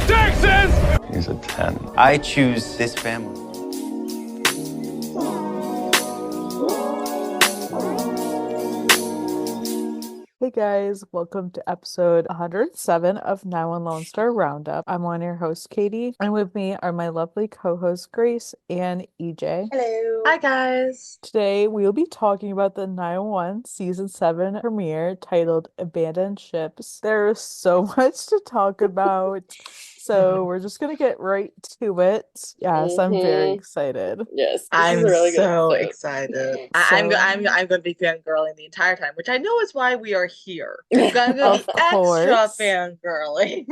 Texas! He's a 10. I choose this family. Hey guys, welcome to episode 107 of Now on Lone Star Roundup. I'm one of your hosts, Katie, and with me are my lovely co-hosts, Grace and EJ. Hello. Hi guys. Today we will be talking about the 901 season 7 premiere titled Abandoned Ships. There is so much to talk about, so we're just gonna get right to it. Yes, I'm very excited. Yes, this I'm is a really so good episode. excited. So- I'm going to be fangirling the entire time, which I know is why we are here. I'm going to Of be extra course. fangirling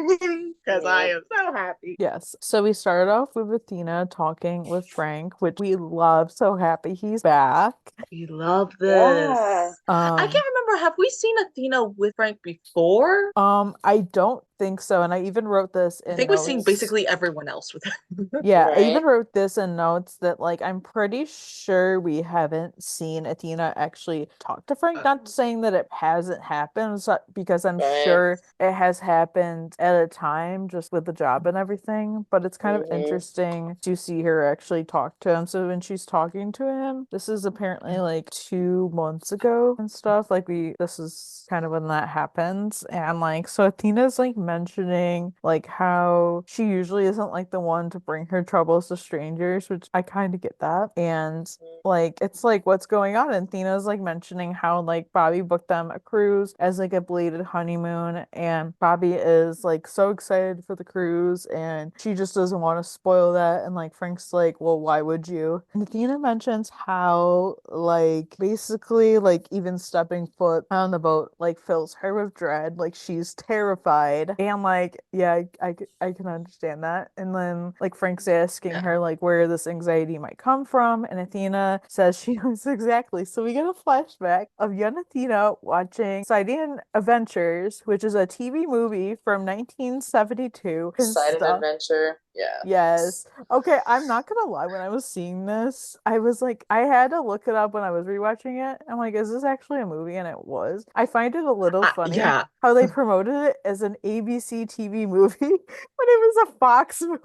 because I am so happy. Yes. So we started off with Athena talking with Frank, which we love. So happy he's back. We love this. Yeah. I can't remember. Have we seen Athena with Frank before? I don't think so. And I even wrote this in I think we've seen notes. basically everyone else with him. Yeah, I even Right. wrote this in notes that like I'm pretty sure we haven't seen Athena actually talk to Frank. Not saying that it hasn't happened, because I'm Right. sure it has happened at a time just with the job and everything. But it's kind of interesting to see her actually talk to him. So when she's talking to him, this is apparently like 2 months ago and stuff. Like this is kind of when that happens. And like so Athena's like mentioning like how she usually isn't like the one to bring her troubles to strangers, which I kind of get that. And like it's like what's going on, and Athena's like mentioning how like Bobby booked them a cruise as like a belated honeymoon, and Bobby is like so excited for the cruise and she just doesn't want to spoil that. And like Frank's like, well, why would you? And Athena mentions how like basically like even stepping foot on the boat like fills her with dread, like she's terrified. And like yeah, I can understand that. And then like Frank's asking her like where this anxiety might come from, and Athena says she knows exactly. So we get a flashback of young Athena watching Exciting Adventures, which is a TV movie from 1972. and Excited stuff. adventure. Yeah. Yes. Okay, I'm not gonna lie, when I was seeing this, I was like, I had to look it up when I was rewatching it. I'm like, is this actually a movie? And it was. I find it a little funny Yeah. how they promoted it as an ABC TV movie when it was a Fox movie.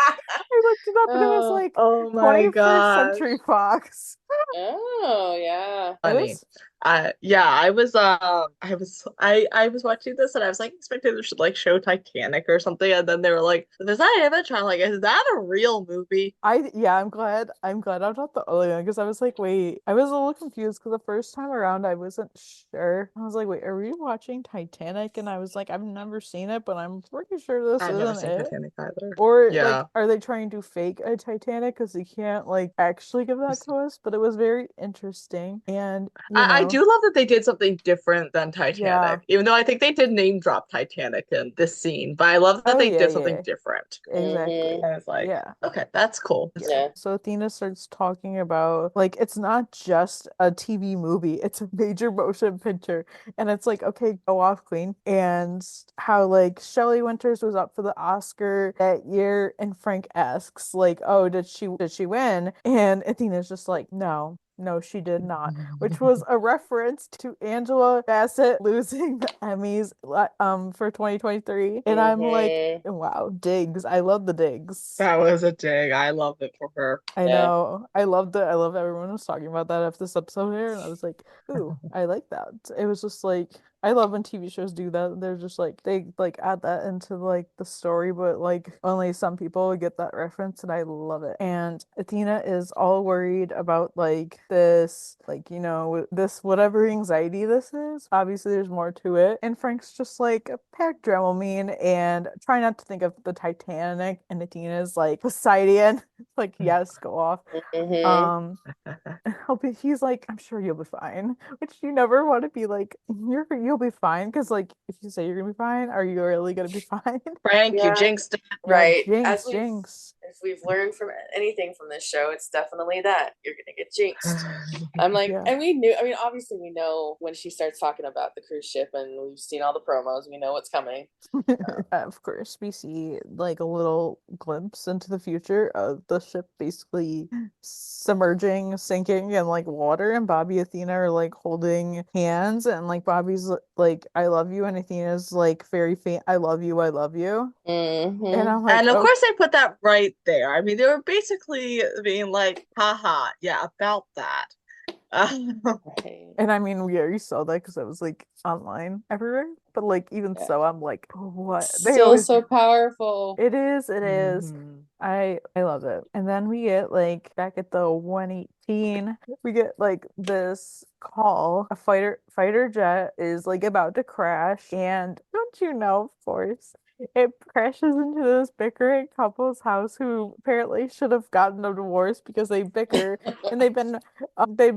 I looked it up and it was like Oh my 21st gosh. Century Fox. Oh, yeah. It Funny. was Yeah, I was watching this and I was like expecting they should like show Titanic or something, and then they were like, "There's that image." I'm like, "Is that a real movie?" I'm glad I'm not the only one, because I was like, wait, I was a little confused because the first time around I wasn't sure. I was like, wait, are we watching Titanic? And I was like, I've never seen it, but I'm pretty sure this I've never isn't seen it. Titanic either. Or Yeah. like, are they trying to fake a Titanic because they can't like actually give that to us? But it was very interesting, and I do love that they did something different than Titanic, Yeah. even though I think they did name drop Titanic in this scene, but I love that Oh, they yeah, did something yeah. different. Exactly. And it's like, Yeah. okay, that's cool. Yeah. So Athena starts talking about like it's not just a TV movie, it's a major motion picture. And it's like, okay, go off, Queen. And how like Shelley Winters was up for the Oscar that year, and Frank asks, like, oh, did she win? And Athena's just like, no. No, she did not, which was a reference to Angela Bassett losing the Emmys for 2023. And I'm like, wow, digs. I love the digs. That was a dig. I loved it for her. I Yeah. know. I loved it. I loved everyone was talking about that after this episode here, and I was like, ooh, I like that. It was just like I love when TV shows do that. They're just like they like add that into like the story, but like only some people get that reference, and I love it. And Athena is all worried about like this, like, this whatever anxiety this is. Obviously there's more to it. And Frank's just like pack Dramamine and try not to think of the Titanic, and Athena's like Poseidon. Like, yes, go off. He's like, I'm sure you'll be fine, which you never want to be like, you'll be fine, because like if you say you're gonna be fine, are you really gonna be fine? Frank, you Yeah. jinxed it. Right. Jinx, As we've jinx. if we've learned from anything from this show, it's definitely that you're gonna get jinxed. I'm like, Yeah. and we knew. I mean, obviously, we know when she starts talking about the cruise ship, and we've seen all the promos. We know what's coming. Of course, we see like a little glimpse into the future of the ship basically submerging, sinking in like water, and Bobby Athena are like holding hands, and like Bobby's like, I love you, and Athena's like very faint, I love you, I love you. And Mm-hmm. I'm like, And of oh, course they put that right there. I mean, they were basically being like, haha, yeah, about that. Right. and I mean, we already saw that because I was like online everywhere. But like, even Yeah. so, I'm like, what? They Still always so powerful. It is, it is. Mhm. I love it. And then we get like back at the 118, we get like this call. A fighter jet is like about to crash, and don't you know, of course, it crashes into this bickering couple's house who apparently should have gotten a divorce because they bicker and they've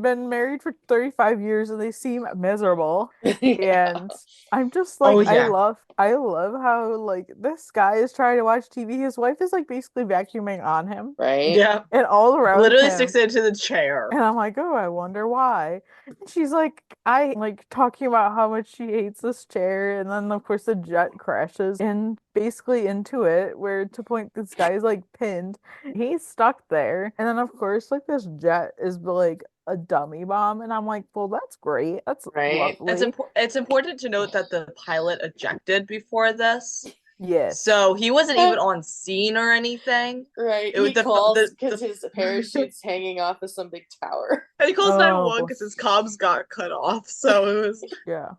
been married for 35 years and they seem miserable. Yeah. And I'm just Oh, like, yeah. I love how like this guy is trying to watch TV. His wife is like basically vacuuming on him Right. Yeah. and all around Literally him. sticks into the chair. And I'm like, oh, I wonder why. And she's like, I like talking about how much she hates this chair. And then, of course, the jet crashes and basically into it, where to point this guy is like pinned. He's stuck there. And then, of course, like this jet is like a dummy bomb. And I'm like, well, that's great. That's Right. lovely. It's important to note that the pilot ejected before this. Yes. So he wasn't even on scene or anything. Right. It was He calls the because his parachute's hanging off of some big tower. and he calls 911 Oh, because his comms got cut off. So it was yeah.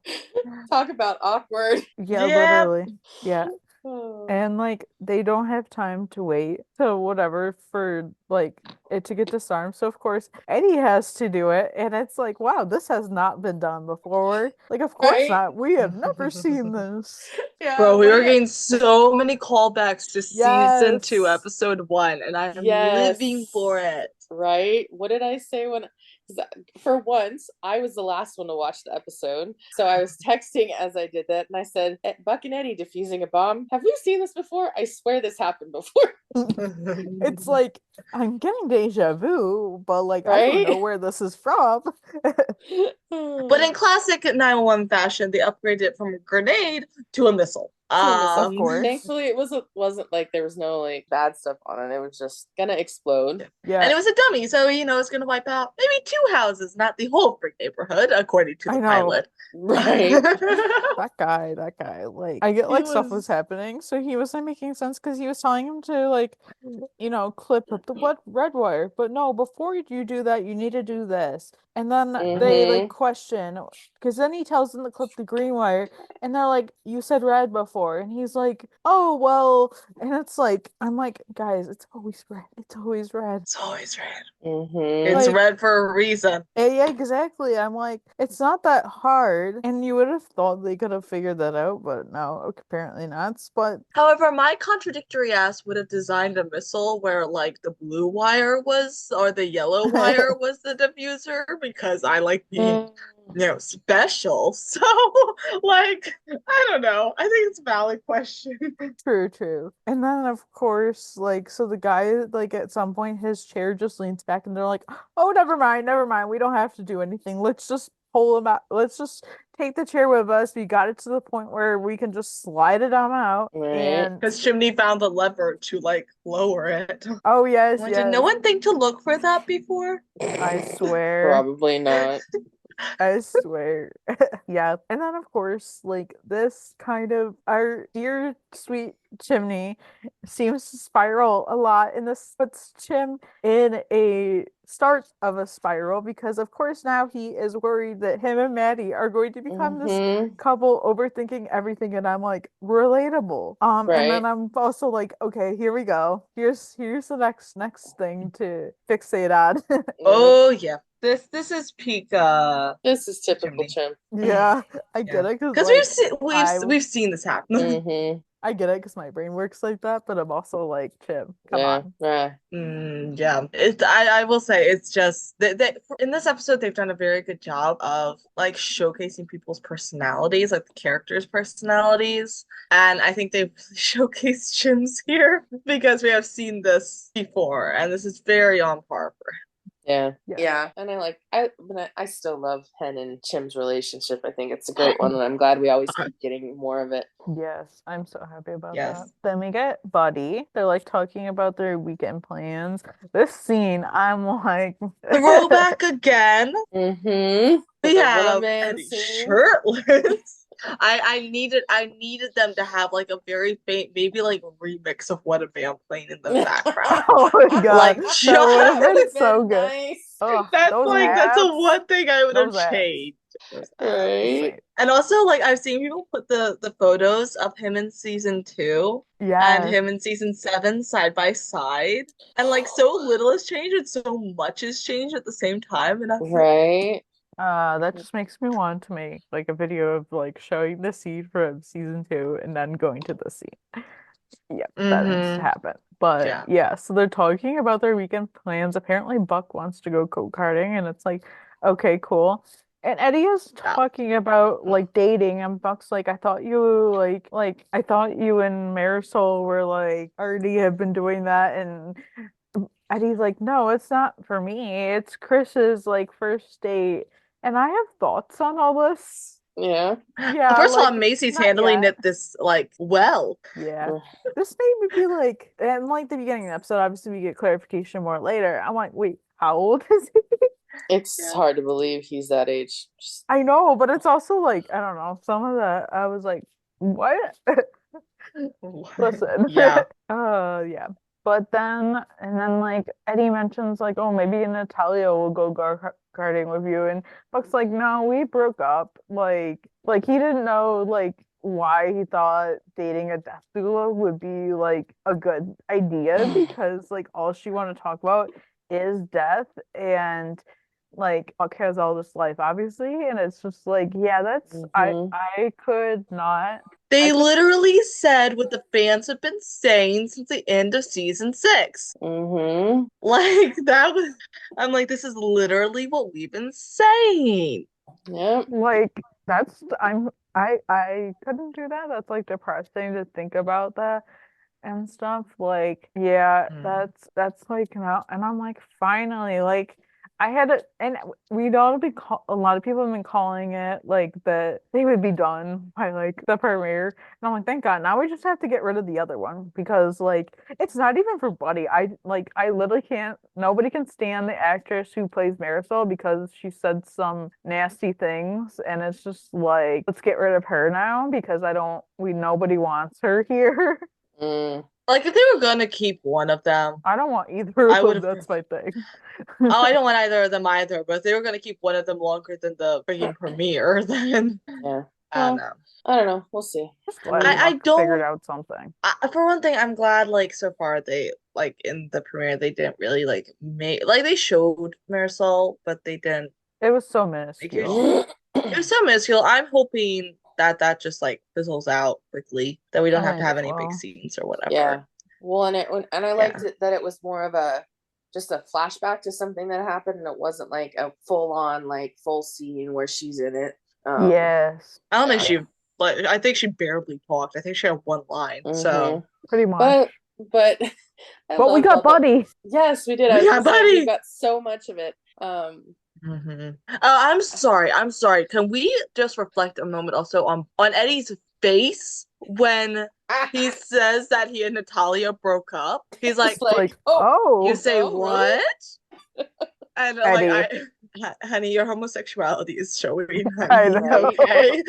Talk about awkward. Yeah, Yeah. literally. Yeah. Oh. And like they don't have time to wait to whatever for like it to get disarmed. So of course Eddie has to do it. And it's like, wow, this has not been done before. Like, of course Right. not. We have never seen this. Yeah. Bro, we what were did I- getting so many callbacks to season 2, Yes. episode 1, and I am Yes. living for it. Right? What did I say when? 'Cause for once, I was the last one to watch the episode, so I was texting as I did that, and I said, "Buck and Eddie defusing a bomb. Have we seen this before? I swear this happened before." It's like I'm getting deja vu, but like I don't know Right? where this is from. But in classic 911 fashion, they upgraded it from a grenade to a missile. Of course. Thankfully, it wasn't like there was no like bad stuff on it. It was just gonna explode. Yeah. And it was a dummy, so it's gonna wipe out maybe 2 houses, not the whole freak neighborhood, according to I the know. pilot. Right? That guy, like I get like stuff was was- happening, so he wasn't making sense because he was telling him to like, clip up the red wire. But no, before you do that, you need to do this. And then they like question because then he tells them to clip the green wire, and they're like, "You said red before," and he's like, "Oh well," and it's like, I'm like, guys, it's always red. It's always red. It's always red. Mm-hmm. It's Like- red for a reason. Yeah, exactly. I'm like, it's not that hard, and you would have thought they could have figured that out, but no, apparently not. But However, my contradictory ass would have designed a missile where like the blue wire was or the yellow wire was the diffuser because I like being special. So like I don't know. I think it's a valid question. true. And then of course, like, so the guy, like, at some point his chair just leans back and they're like, oh, never mind. We don't have to do anything. Let's just pull him out. Let's just take the chair with us. We got it to the point where we can just slide it on out. Right. And Because Chimney found the lever to like lower it. oh yes, Like, yes. did no one think to look for that before? I swear. Probably not. I swear. Yeah. And then of course, like, this kind of our dear sweet Chimney seems to spiral a lot, and this puts Chim in a start of a spiral because of course now he is worried that him and Maddie are going to become this couple overthinking everything, and I'm like, relatable. And then Right. I'm also like, okay, here we go. Here's the next thing to fixate on. Oh yeah. This is peak This is typical Chimney. Chim. Yeah, I get it because like, we've seen this happen. Mm-hmm. I get it because my brain works like that, but I'm also like, Chim, come Yeah, on. yeah. Yeah, I will say it's just in this episode they've done a very good job of like showcasing people's personalities, like the characters' personalities, and I think they've showcased Jim's here because we have seen this before, and this is very on par for him. Yeah. Yeah. Yeah. And I still love Hen and Chim's relationship. I think it's a great one, and I'm glad we always keep getting more of it. Yes, I'm so happy about Yes. that. Then we get Buddy. They're like talking about their weekend plans. This scene, I'm like, Throwback again. Mm-hmm. We The have little man Eddie scene. shirtless. I needed them to have like a very faint, maybe like remix of What a Man playing in the background. oh my god, Like, that would have just- been so good. Nice. Oh, That's those like that's the abs, one thing I would have those abs. changed. Those abs. Right. Same. And also like I've seen people put the photos of him in season 2 and Yes. him in season 7 side by side. And like so little has changed and so much has changed at the same time. And I'm like, Right. That just makes me want to make like a video of like showing the scene from season 2 and then going to the scene. Yep, that needs to Mhm. happen. But Yeah. yeah, so they're talking about their weekend plans. Apparently Buck wants to go go-karting and it's like, okay, cool. And Eddie is Yeah. talking about like dating and Buck's like, I thought you like I thought you and Marisol were like already have been doing that, and Eddie's like, no, it's not for me. It's Chris's like first date. And I have thoughts on all this. Yeah. Yeah, First of all, like, Macy's not handling yet. it this like well. Yeah. Ugh. This made me be like, and like the beginning of the episode, obviously we get clarification more later. I'm like, wait, how old is he? It's Yeah. hard to believe he's that age. Just- I know, but it's also like, I don't know, some of that I was like, what? Listen. Yeah. Yeah. But then like Eddie mentions like, oh, maybe Natalia will go karting with you, and Buck's like, no, we broke up. Like he didn't know like why he thought dating a death doula would be like a good idea because like all she wanted to talk about is death, and like Buck has all this life obviously, and it's just like, yeah, that's Mhm. I could not. They I could- literally said what the fans have been saying since the end of season 6. Mhm. Like that was I'm like, this is literally what we've been saying. Yep. Like that's I couldn't do that. That's like depressing to think about that and stuff. Like, yeah, Mm. that's like now, and I'm like, finally, like I had it, and we'd all be a lot of people have been calling it like that they would be done by like the premiere, and I'm like, thank God. Now we just have to get rid of the other one because like it's not even for Buddy. I literally can't. Nobody can stand the actress who plays Marisol because she said some nasty things, and it's just like, let's get rid of her now because nobody wants her here. Mm. Like if they were gonna keep one of them, I don't want either I of them. would've- That's my thing. oh, I don't want either of them either, but if they were gonna keep one of them longer than the freaking premiere, then Yeah. I don't Well, know. I don't know. We'll see. Just glad I Buck don't- figured out something. For one thing, I'm glad like so far they like in the premiere they didn't really like make like they showed Marisol, but they didn't. It was so Like, minuscule. it was so minuscule. I'm hoping that just like fizzles out quickly, that we don't I have to think have as any big well. scenes or whatever. Yeah. Well, and I liked Yeah. it that it was more of a just a flashback to something that happened, and it wasn't like a full on like full scene where she's in it. Yes, I don't think Yeah. she like I think she barely talked. I think she had one line. So pretty much. But I But we loved got all the- Buddy. Yes, we did. We I was got gonna say, Buddy! we got so much of it. Mhm. I'm sorry. Can we just reflect a moment also on Eddie's face when he says that he and Natalia broke up? He's like, It's like, oh, you say oh, really? what? And Eddie. honey, your homosexuality is showing, I honey. know. Okay.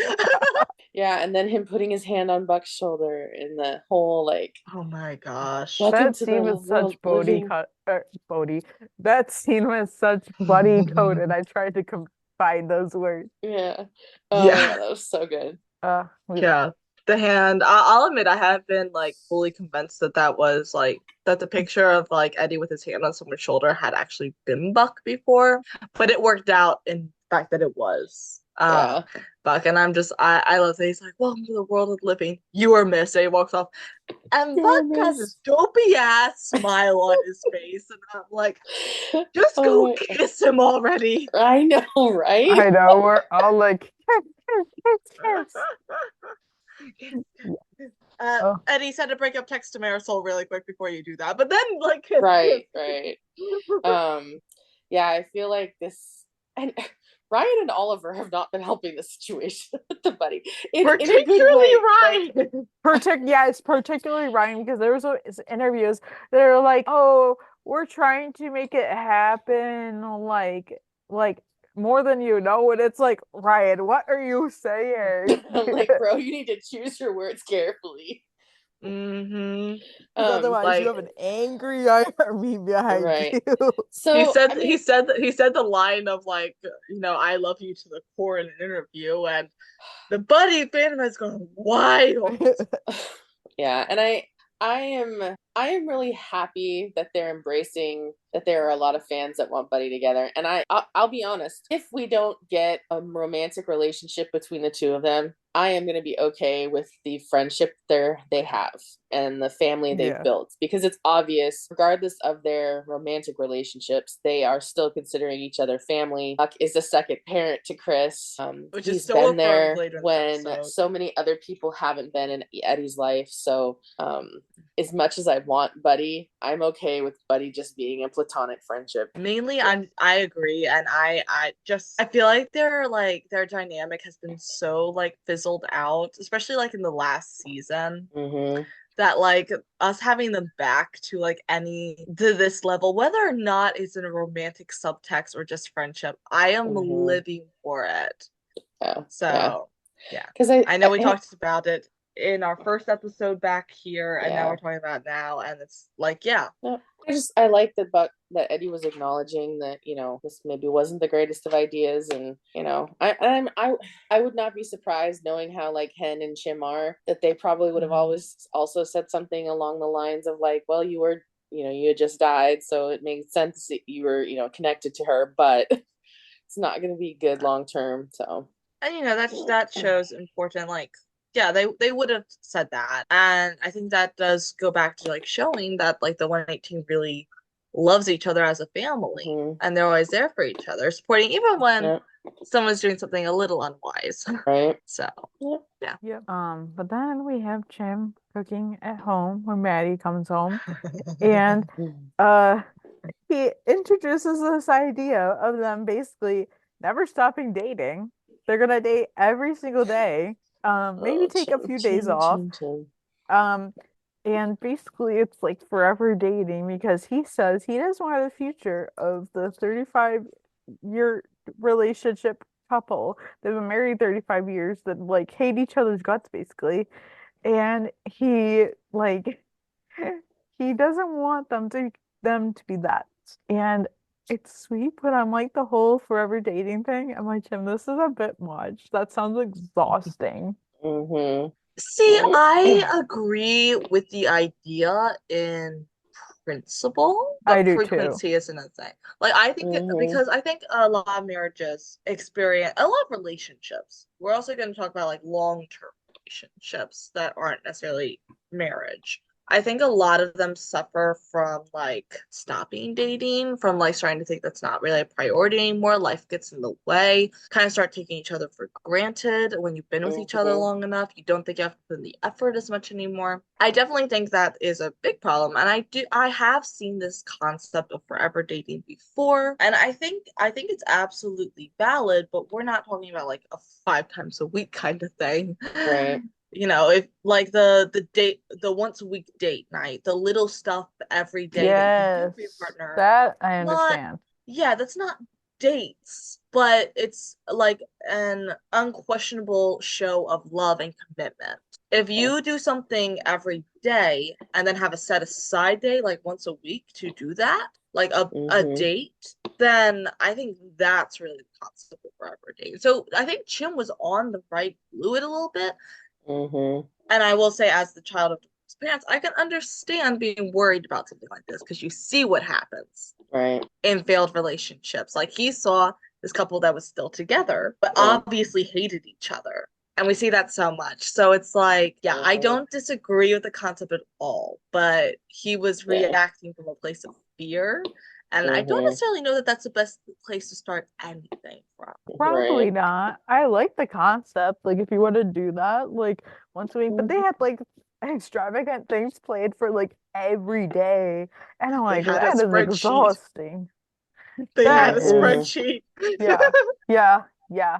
Yeah, and then him putting his hand on Buck's shoulder in the whole like Oh my gosh. Welcome that to scene the was such world Bodhi living- cut. Bodhi. That scene was such Buddy code, and I tried to combine those words. Yeah. Oh Yeah. yeah, that was so good. Yeah. The hand. I'll admit I have been like fully convinced that was like that the picture of like Eddie with his hand on someone's shoulder had actually been Buck before, but it worked out in the fact that it was. Uh, Yeah. Buck, and I love that he's like, welcome to the world of living. You are missed. And he walks off. And Buck has this dopey ass smile on his face. And I'm like, just Oh go my- kiss him already. I know, right? I know, we're all like, Oh. Eddie said to break up text to Marisol really quick before you do that. But then, like, Right. Yeah, I feel like this, and Ryan and Oliver have not been helping the situation with the buddy in a good particularly way. Ryan. It's particularly Ryan because there was interviews that are like, oh, we're trying to make it happen like more than you know, and it's like, Ryan, what are you saying? I'm like, bro, you need to choose your words carefully. Mm-hmm. Otherwise, you have an angry army behind Right. you. So he said the line of like, I love you to the core in an interview, and the buddy fandom has gone wild. Yeah, and I am really happy that they're embracing that there are a lot of fans that want Buddy together. And I'll be honest, if we don't get a romantic relationship between the two of them, I am going to be okay with the friendship they have and the family they've built, because it's obvious, regardless of their romantic relationships, they are still considering each other family. Buck is a second parent to Chris, which he's is so been there when so many other people haven't been in Eddie's life. So as much as I want Buddy, I'm okay with Buddy just being a platonic friendship. Mainly, I agree, and I feel like their dynamic has been so like fizzled out, especially like in the last season. Mm-hmm. That like us having them back to like to this level, whether or not it's in a romantic subtext or just friendship, I am living for it. So yeah, because I know we talked about it in our first episode back here, and now we're talking about it now, and it's like, I like that Eddie was acknowledging that, this maybe wasn't the greatest of ideas, and I would not be surprised, knowing how like Hen and Chim are, that they probably would have always also said something along the lines of like, well, you had just died, so it made sense that you were connected to her, but it's not going to be good long term. So, and that shows important, like, yeah, they would have said that. And I think that does go back to like showing that like the 118 really loves each other as a family, and they're always there for each other, supporting even when someone's doing something a little unwise. Right. So yeah. But then we have Chim cooking at home when Maddie comes home. And he introduces this idea of them basically never stopping dating. They're gonna date every single day. Maybe take a few days off. And basically it's like forever dating, because he says he doesn't want the future of the 35-year relationship couple. They've been married 35 years that like hate each other's guts basically. And he he doesn't want them to be that. And it's sweet, but I'm like, the whole forever dating thing, I'm like, Jim, this is a bit much. That sounds exhausting. See, I agree with the idea in principle, but I do frequency too. isn't a thing. Like, I think because I think a lot of marriages experience a lot of relationships. We're also going to talk about like long-term relationships that aren't necessarily marriage. I think a lot of them suffer from like stopping dating, from like starting to think that's not really a priority anymore. Life gets in the way, kind of start taking each other for granted. When you've been with each other long enough, you don't think you have to put in the effort as much anymore. I definitely think that is a big problem. And I have seen this concept of forever dating before. And I think it's absolutely valid, but we're not talking about like a 5 times a week kind of thing. Right. If like the once a week date night, the little stuff every day that you do for your partner. That I understand. That's not dates, but it's like an unquestionable show of love and commitment. If you do something every day and then have a set aside day, like once a week to do that, like a date, then I think that's really the concept of forever dating. So I think Chim was on the right fluid a little bit. And I will say, as the child of divorced parents, I can understand being worried about something like this, because you see what happens in failed relationships. Like, he saw this couple that was still together, but Yeah. obviously hated each other. And we see that so much. So it's like, yeah, I don't disagree with the concept at all, but he was Yeah. reacting from a place of fear. And I don't necessarily know that that's the best place to start anything from. Probably Right. not. I like the concept. Like, if you want to do that, like once a week, but they had like extravagant things played for like every day, and I'm They like, had a that is spreadsheet. exhausting. They had That a is, spreadsheet. yeah, yeah, yeah.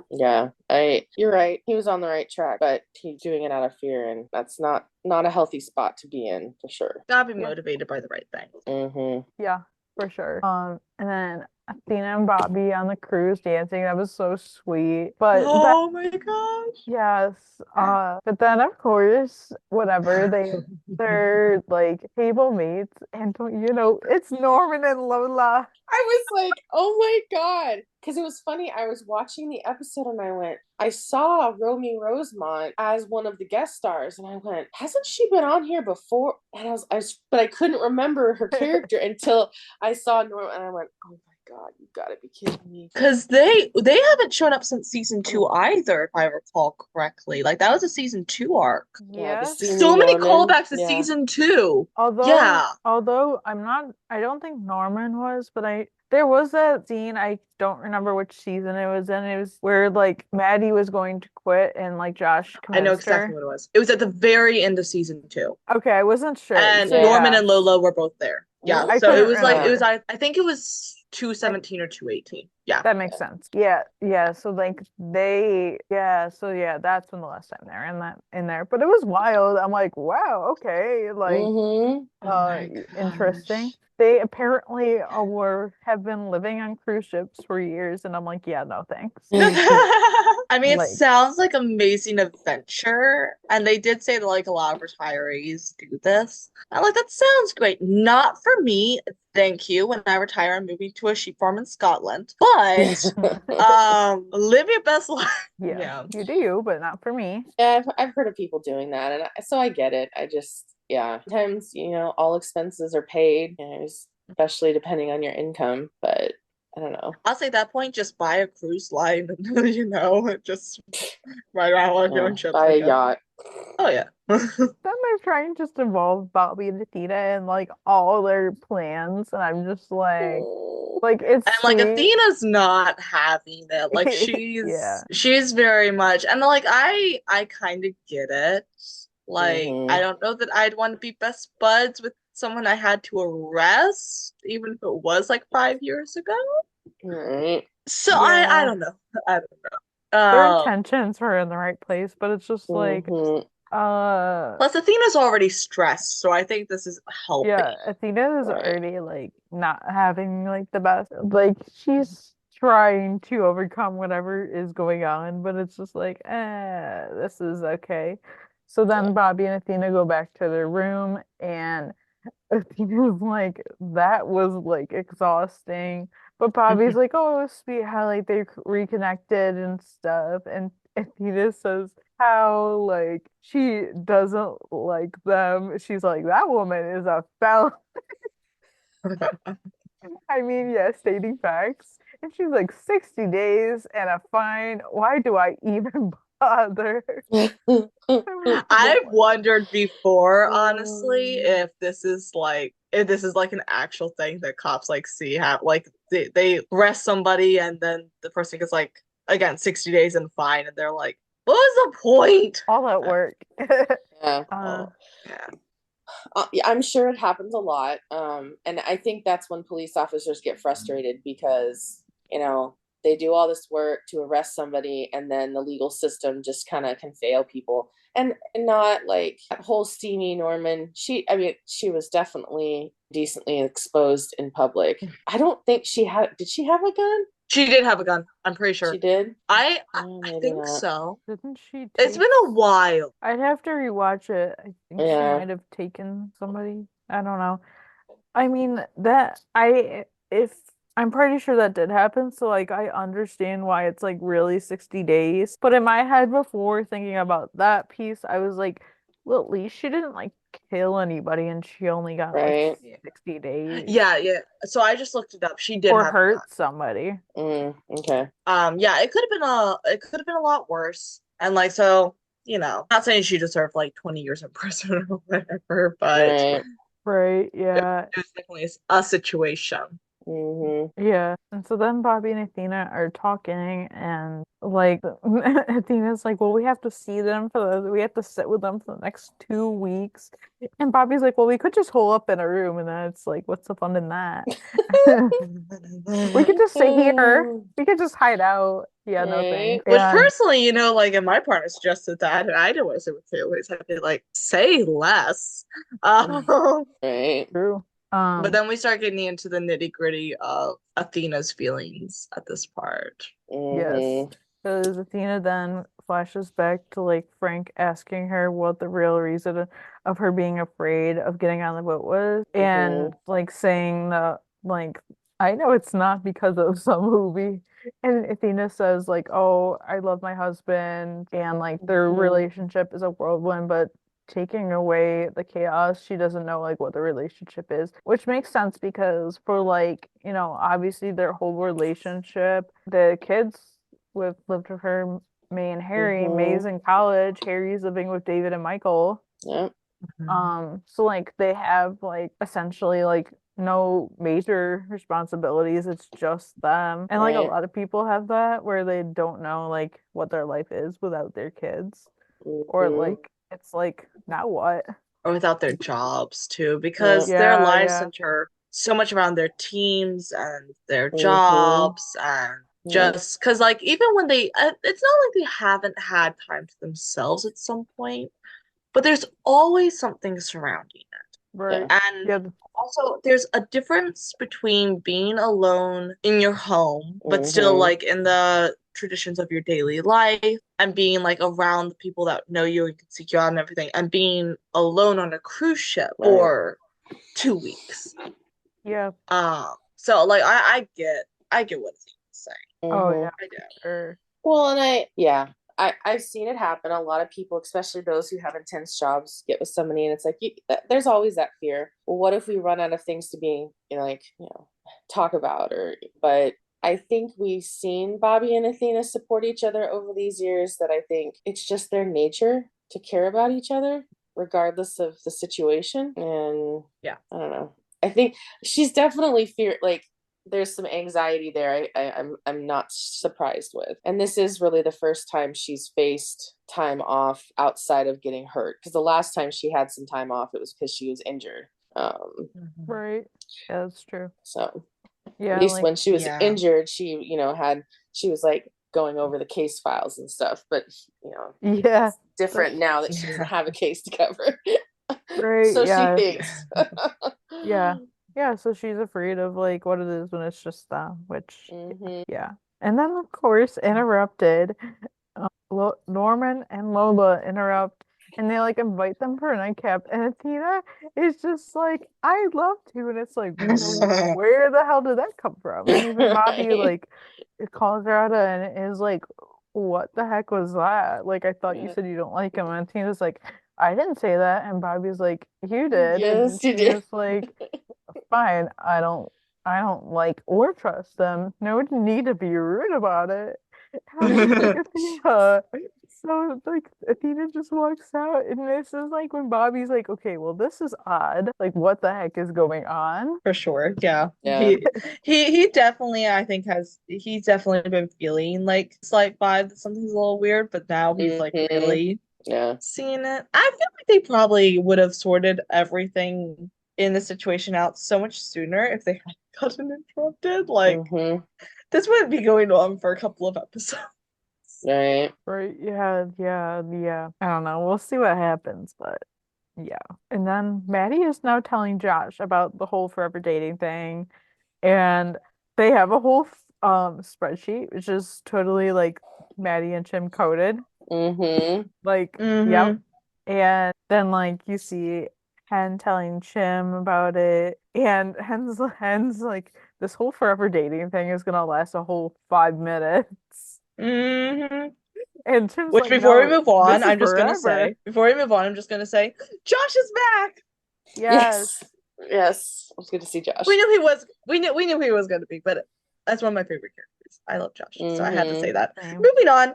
Yeah, you're right. He was on the right track, but he's doing it out of fear, and that's not a healthy spot to be in for sure. Gotta be Yeah. motivated by the right thing. Mm-hmm. Yeah, for sure. And then Athena and Bobby on the cruise dancing, that was so sweet. But that, Oh my gosh. yes, but then of course, whatever, they're like table mates, and it's Norman and Lola. I was like, oh my God. Because it was funny. I was watching the episode and I saw Romy Rosemont as one of the guest stars. And I went, hasn't she been on here before? And but I couldn't remember her character until I saw Norman. And I went, oh my God, you gotta be kidding me. Because they haven't shown up since season 2 either, if I recall correctly. Like that was a season 2 arc. Yeah, the Yes. scene So many Norman, callbacks to yeah. season 2. Although Yeah. I don't think Norman was, but there was that scene, I don't remember which season it was in. It was where like Maddie was going to quit and like Josh I know convinced exactly her. what it was. It was at the very end of season 2. Okay, I wasn't sure. And So Norman yeah, and Lola were both there. Yeah. I So it couldn't was like remember. I think it was 217 or 218. Yeah. That makes sense. Yeah. So like so yeah, that's when the last time they're in there. But it was wild. I'm like, wow, okay, like Mm-hmm. Oh my interesting. gosh. They apparently have been living on cruise ships for years, and I'm like, yeah, no thanks. I mean, it Like, sounds like amazing adventure, and they did say that like a lot of retirees do this. I'm like, that sounds great. Not for me, thank you. When I retire, I'm moving to a sheep farm in Scotland. But live your best life. yeah, Yeah. you do, but not for me. Yeah, I've heard of people doing that, and so I get it. Sometimes all expenses are paid, especially depending on your income. But I don't know. I'll say at that point, just buy a cruise line and just ride around on your own ships. Buy a yacht. Oh yeah. Then they're trying to just involve Bobby and Athena and like all their plans, and I'm just like it's And like sweet. Athena's not having it. Like Yeah. she's very much, and like I kind of get it. Like I don't know that I'd want to be best buds with someone I had to arrest, even if it was like 5 years ago. Right. So Yeah. I don't know. I don't know. Their intentions were in the right place, but it's just like Plus Athena's already stressed, so I think this is helping. yeah, Athena is Right. already like not having like the best, like she's trying to overcome whatever is going on, but it's just like this is okay. So then Bobby and Athena go back to their room, and Athena's like, that was like exhausting. But Bobby's like, oh, sweet, how like they reconnected and stuff. And Athena says how like she doesn't like them. She's like, that woman is a felon. I mean, yeah, stating facts. And she's like, 60 days and a fine. Why do I even bother? I've wondered before, honestly, if this is like an actual thing that cops like see have like they arrest somebody and then the person gets like again 60 days and fine and they're like, what was the point? All at work. Yeah. Yeah. I'm sure it happens a lot. And I think that's when police officers get frustrated because, they do all this work to arrest somebody and then the legal system just kind of can fail people. And not like that whole steamy Norman. She was definitely decently exposed in public. I don't think did she have a gun? She did have a gun. I'm pretty sure. She did? I Maybe think not. so. Didn't she It's been a while. I'd have to rewatch it. I think she Yeah. might have taken somebody. I don't know. I mean, I'm pretty sure that did happen, so like I understand why it's like really 60 days. But in my head before thinking about that piece, I was like, well, at least she didn't like kill anybody, and she only got like Right. 60 days. Yeah, yeah. So I just looked it up. She did Or have hurt somebody. Okay. yeah, it could have been a lot worse. And like so, not saying she deserved like 20 years in prison or whatever, but Right. Right, yeah. it was definitely a situation. Yeah. And so then Bobby and Athena are talking, and like Athena's like, well, we have to see them we have to sit with them for the next 2 weeks. And Bobby's like, well, we could just hole up in a room, and then it's like, what's the fun in that? We could just sit here. We could just hide out. Yeah, no Right. thanks. Which Yeah. personally, like, if my partner suggested that, and I didn't want to sit with families, I'd be like, say less. Right. True. But then we start getting into the nitty-gritty of Athena's feelings at this part. Yes. Because Athena then flashes back to like Frank asking her what the real reason of her being afraid of getting on the boat was, and like saying that like I know it's not because of some movie. And Athena says like, "Oh, I love my husband, and like their relationship is a whirlwind, but taking away the chaos, she doesn't know like what the relationship is," which makes sense because for like, obviously their whole relationship, the kids lived with her, May and Harry. May's in college, Harry's living with David and Michael. Yep. So like they have like essentially like no major responsibilities. It's just them. And like a Right. lot of people have that where they don't know like what their life is without their kids. Or like it's like now what? Or without their jobs too, because their Yeah, lives yeah. center so much around their teams and their jobs, and just because like even when it's not like they haven't had time to themselves at some point, but there's always something surrounding it. Right. And Yeah. also, there's a difference between being alone in your home, but still like in the traditions of your daily life, and being like around the people that know you and can seek you out and everything, and being alone on a cruise ship for 2 weeks. Yeah. So like I get what he's saying. Oh yeah. I do. Sure. Well, and I've seen it happen. A lot of people, especially those who have intense jobs, get with somebody, and it's like there's always that fear. Well, what if we run out of things to be, talk about? But I think we've seen Bobby and Athena support each other over these years. That I think it's just their nature to care about each other, regardless of the situation. And I don't know. I think she's definitely there's some anxiety there. I'm not surprised with, and this is really the first time she's faced time off outside of getting hurt. Because the last time she had some time off, it was because she was injured. Right. Yeah, that's true. So yeah, at least like, when she was injured, she she was like going over the case files and stuff. But yeah, it's different now that she doesn't have a case to cover. Right. So yeah. she thinks. Yeah, so she's afraid of like what it is when it's just them, which yeah. And then of course interrupted. Norman and Lola interrupt, and they like invite them for a nightcap, and Athena is just like, I'd love to, and it's like, where the hell did that come from? And even Bobby like calls her out and is like, what the heck was that? Like, I thought you said you don't like him, and Athena's like, I didn't say that, and Bobby's like, you did. Yes, And you Athena's did. like, fine, I don't like or trust them. No need to be rude about it. And I was like, Athena. So like Athena just walks out, and this is like when Bobby's like, okay, well, this is odd. Like, what the heck is going on? For sure, yeah. Yeah. He definitely, I think, he's definitely been feeling like slight vibe that something's a little weird, but now he's like really seeing it. I feel like they probably would have sorted everything in the situation out so much sooner if they hadn't gotten interrupted. Like this wouldn't be going on for a couple of episodes. Right. Yeah. I don't know. We'll see what happens, but yeah. And then Maddie is now telling Josh about the whole forever dating thing, and they have a whole spreadsheet, which is totally like Maddie and Chim coded. Like, yep. And then like you see Hen telling Chim about it, and Hen's like, this whole forever dating thing is gonna last a whole 5 minutes. And Tim's Which like, before we no, move on, this is I'm just gonna forever. say, Josh is back. Yes. Yes. It was good to see Josh. We knew he was. We knew he was gonna be, but that's one of my favorite characters. I love Josh, so I had to say that. Same. Moving on.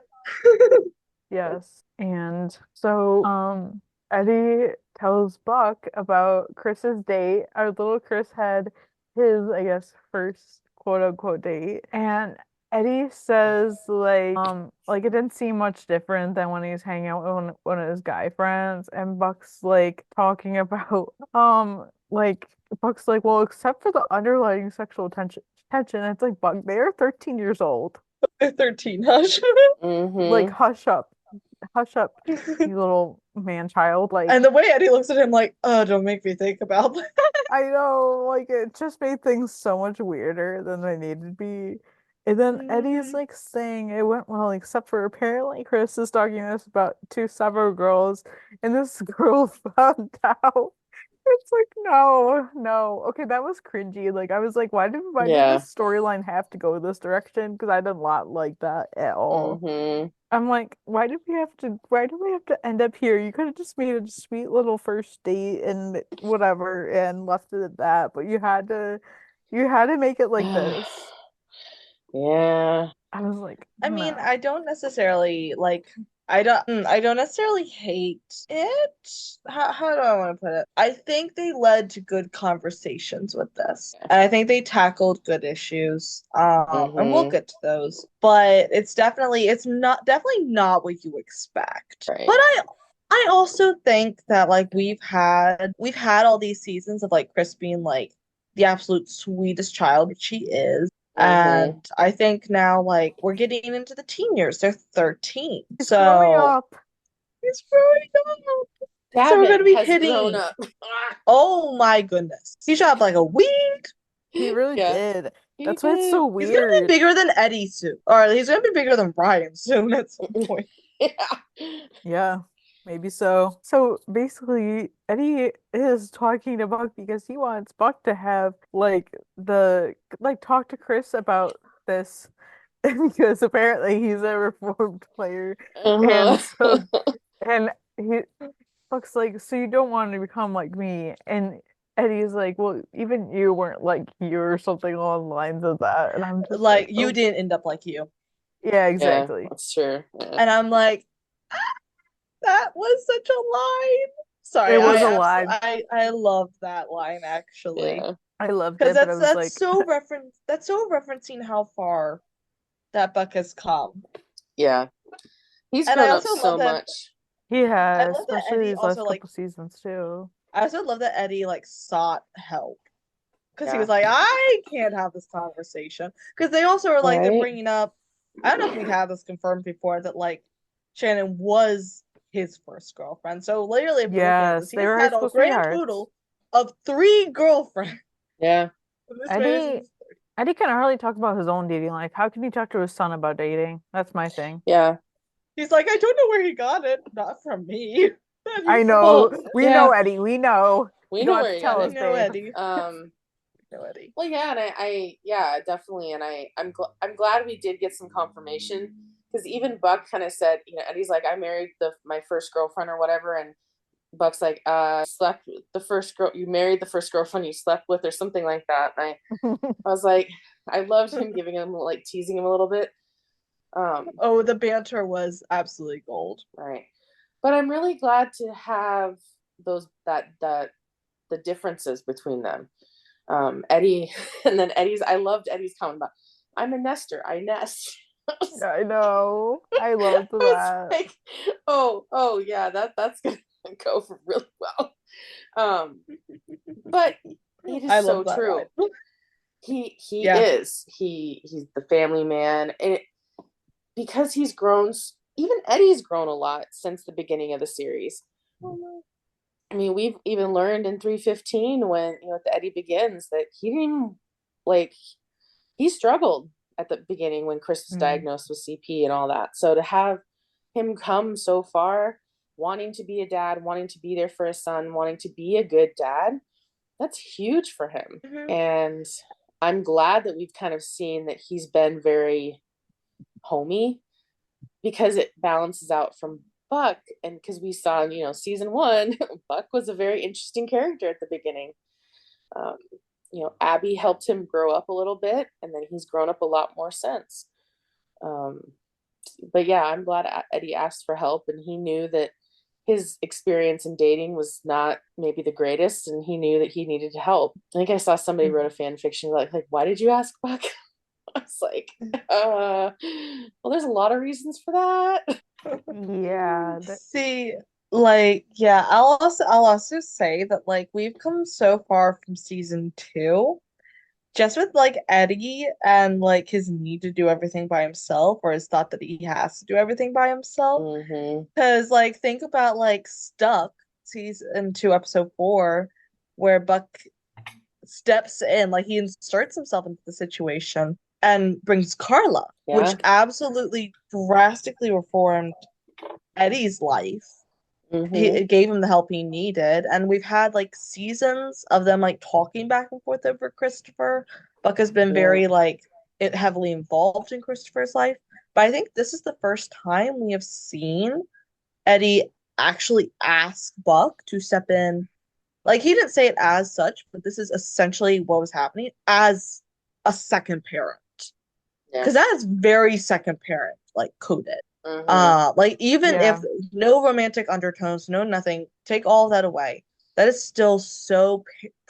Yes. And so Eddie tells Buck about Chris's date. Our little Chris had his, I guess, first quote unquote date. And Eddie says like it didn't seem much different than when he was hanging out with one of his guy friends. And Buck's like talking about like Buck's like, well, except for the underlying sexual tension. It's like, Buck, they are 13 years old. They're 13, hush. Like, hush up, you little man child. Like, And the way Eddie looks at him like, don't make me think about that. I know, like it just made things so much weirder than they needed to be. And then Eddie's like saying it went well, except for apparently Chris is talking to us about two several girls, and this girl found out. It's like, no. Okay, that was cringy. Like I was like, why did this storyline have to go this direction? Because I did not like that at all. I'm like, why do we have to end up here? You could have just made a sweet little first date and whatever and left it at that, but you had to make it like this. Yeah. I was like, I mean, no. I don't necessarily I don't necessarily hate it. How do I want to put it? I think they led to good conversations with this. And I think they tackled good issues. And we'll get to those. But it's definitely not what you expect. Right. But I also think that like we've had all these seasons of like Chris being like the absolute sweetest child, which she is. And I think now, like, we're getting into the teen years. They're 13. He's growing up. He's growing up. Gavin so we're going to be has hitting. Grown up. Oh my goodness. He shot up like a weed. He really did. That's why it's so weird. He's going to be bigger than Eddie soon. Or he's going to be bigger than Ryan soon at some point. Yeah. Maybe so. So basically, Eddie is talking to Buck because he wants Buck to have talk to Chris about this because apparently he's a reformed player, and so Buck's like, so you don't want to become like me, and Eddie's like, well, even you weren't like you or something along the lines of that, and I'm just like you oh. didn't end up like you. Yeah, exactly. Yeah, that's true. Yeah. And I'm like, that was such a line. Sorry, it was a line. I loved that line actually. Yeah. I loved it, but I was that's like, so referencing how far that Buck has come. Yeah, he's grown up so much. He has, especially these last couple seasons too. I also love that Eddie like sought help because he was like, I can't have this conversation because they also are like they're bringing up. I don't know if we had this confirmed before that like Shannon was his first girlfriend. So literally, if yes, they had a grand sweethearts. total of 3 girlfriends. Yeah. Eddie can hardly talk about his own dating life. How can he talk to his son about dating? That's my thing. Yeah. He's like, I don't know where he got it. Not from me. I know. We know Eddie. We know. We know where he got it. We know Eddie. Well, yeah, and I definitely, and I'm glad we did get some confirmation because even Buck kind of said, Eddie's like, I married my first girlfriend or whatever, and Buck's like, slept with the first girl you married, the first girlfriend you slept with, or something like that. And I was like, I loved him giving him like teasing him a little bit. The banter was absolutely gold. Right. But I'm really glad to have the differences between them. Eddie, and then I loved Eddie's comment about, I'm a nester, I nest. I know. I loved that. Like, oh yeah, that's gonna go for really well. But it is so true. He is. He's the family man, and because he's grown, even Eddie's grown a lot since the beginning of the series. I mean, we've even learned in 315 when the Eddie begins that he didn't he struggled at the beginning when Chris was diagnosed with CP and all that. So to have him come so far, wanting to be a dad, wanting to be there for his son, wanting to be a good dad, that's huge for him. And I'm glad that we've kind of seen that he's been very homey because it balances out from Buck, and because we saw, season one, Buck was a very interesting character at the beginning. Um, Abby helped him grow up a little bit, and then he's grown up a lot more since. Um, but yeah, I'm glad Eddie asked for help, and he knew that his experience in dating was not maybe the greatest, and he knew that he needed help. I think I saw somebody wrote a fan fiction like why did you ask Buck? I was like, well, there's a lot of reasons for that. Yeah, See, like, yeah, I'll also say that like we've come so far from season two, just with like Eddie and like his need to do everything by himself, or his thought that he has to do everything by himself. Mm-hmm. Because like think about like Stuck season two, episode 4, where Buck steps in, like he inserts himself into the situation and brings Carla, which Yeah. absolutely drastically reformed Eddie's life. Mm-hmm. It gave him the help he needed, and we've had like seasons of them like talking back and forth over Christopher. Buck has been Yeah. very like heavily involved in Christopher's life, but I think this is the first time we have seen Eddie actually ask Buck to step in. Like he didn't say it as such, but this is essentially what was happening as a second parent. Yeah. Because that is very second parent like coded. Mm-hmm. Like even if Yeah. no romantic undertones, no nothing, take all that away. That is still so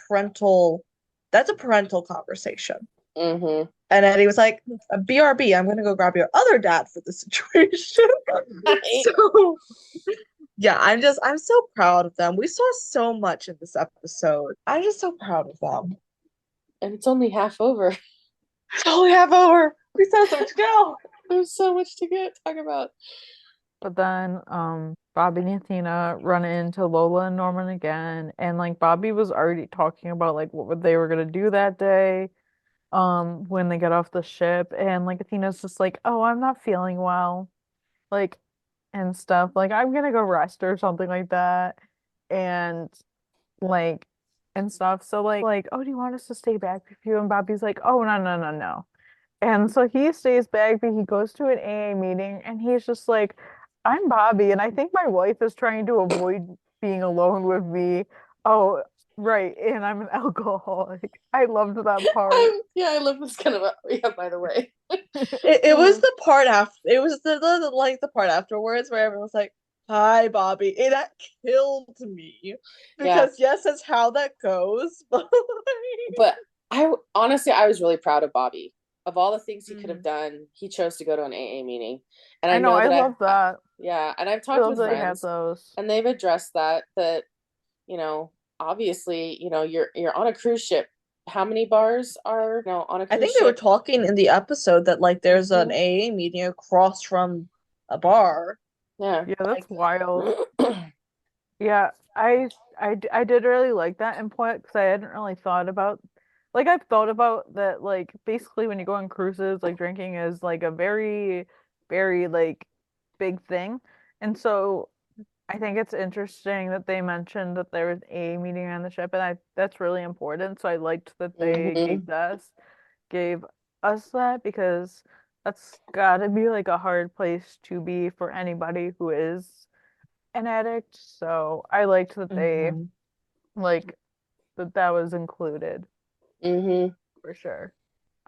parental. That's a parental conversation. Mm-hmm. And Eddie was like, "BRB, I'm gonna go grab your other dad for the situation." So yeah, I'm so proud of them. We saw so much in this episode. I'm just so proud of them. And it's only half over. It's only half over. We still have so much to go. There's so much to talk about. but then Bobby and Athena run into Lola and Norman again, and like Bobby was already talking about like what they were gonna do that day, when they get off the ship, and like Athena's just like, oh, I'm not feeling well, like, and stuff, like I'm gonna go rest or something like that, and like and stuff. So like, oh, do you want us to stay back with you? And Bobby's like, oh, no, no, no, no. And so he stays back, but he goes to an AA meeting and he's just like, I'm Bobby, and I think my wife is trying to avoid being alone with me. Oh, right, and I'm an alcoholic. I loved that part. Yeah, I love this kind of yeah, by the way. It was the part after. It was the like the part afterwards where everyone was like, "Hi, Bobby." That killed me because yes, that's how that goes. But I honestly, I was really proud of Bobby. Of all the things he could have Mhm. done, he chose to go to an AA meeting. And I I know, know I that love that. yeah, and I've I talked love with that you have friends, those. and they've addressed that you know, obviously, you're on a cruise ship. How many bars are on a I cruise think they were ship? talking in the episode that like there's an Mhm. AA meeting across from a bar. Yeah. Yeah, Like, that's wild. Yeah, I did really like that input because I hadn't really thought about, like, I've thought about that, like basically when you go on cruises, like drinking is like a very, very like big thing. And so I think it's interesting that they mentioned that there was a meeting on the ship, and I that's really important. So I liked that they Hmm. gave us that, because that's gotta be like a hard place to be for anybody who is an addict. So I liked that they mhm. like that was included Hmm. for sure.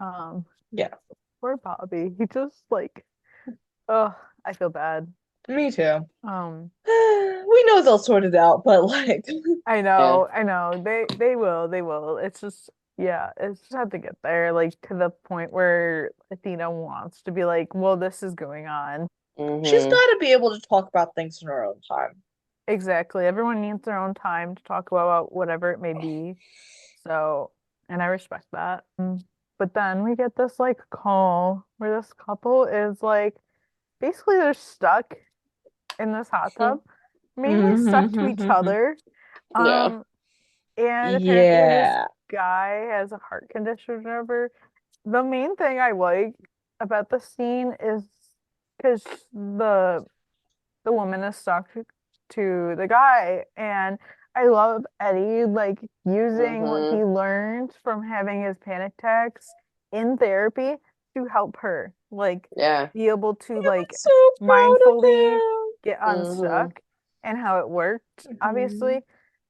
Um, Yeah, poor Bobby. He just like, oh, I feel bad. me too. Um, We know they'll sort it out, but like, Yeah. I know. They will. It's just, yeah, it's just had to get there, like to the point where Athena wants to be like, well, this is going on. she's Hmm. got to be able to talk about things in her own time. Exactly. Everyone needs their own time to talk about whatever it may be. So, and I respect that. But then we get this like call where this couple is like, basically they're stuck in this hot tub, mainly stuck to each Mhm. other. Yeah. Um, and apparently this Yeah. guy has a heart condition or whatever. The main thing I like about the scene is because the woman is stuck to the guy, and I love Eddie like using what Hmm. he learned from having his panic attacks in therapy to help her, like Yeah. be able to I'm like so proud of mindfully him. get Mm-hmm. unstuck and how it worked, Mhm. obviously.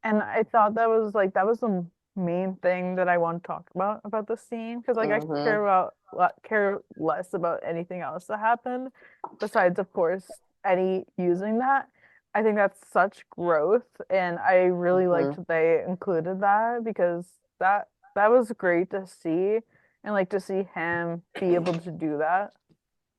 And I thought that was the main thing that I want to talk about the scene, because like I Mm-hmm. care less about anything else that happened besides, of course, Eddie using that. I think that's such growth, and I really liked Mm-hmm. that they included that, because that was great to see, and like to see him be able to do that.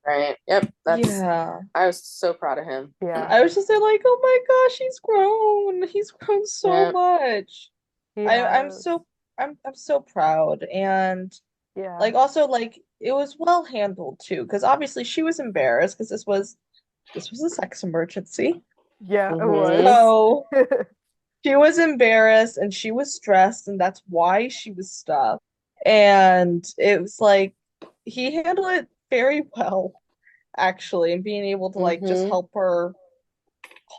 Right. Yep. Yeah. I was so proud of him. Yeah, I was just there like, oh my gosh, he's grown. He's grown so Yep. much. he I'm has. so I'm so proud. And Yeah, like also like it was well handled too, because obviously she was embarrassed because this was a sex emergency. yeah, it Mm-hmm. was. So she was embarrassed and she was stressed, and that's why she was stuck. And it was like he handled it very well, actually, and being able to like just Mm-hmm. help her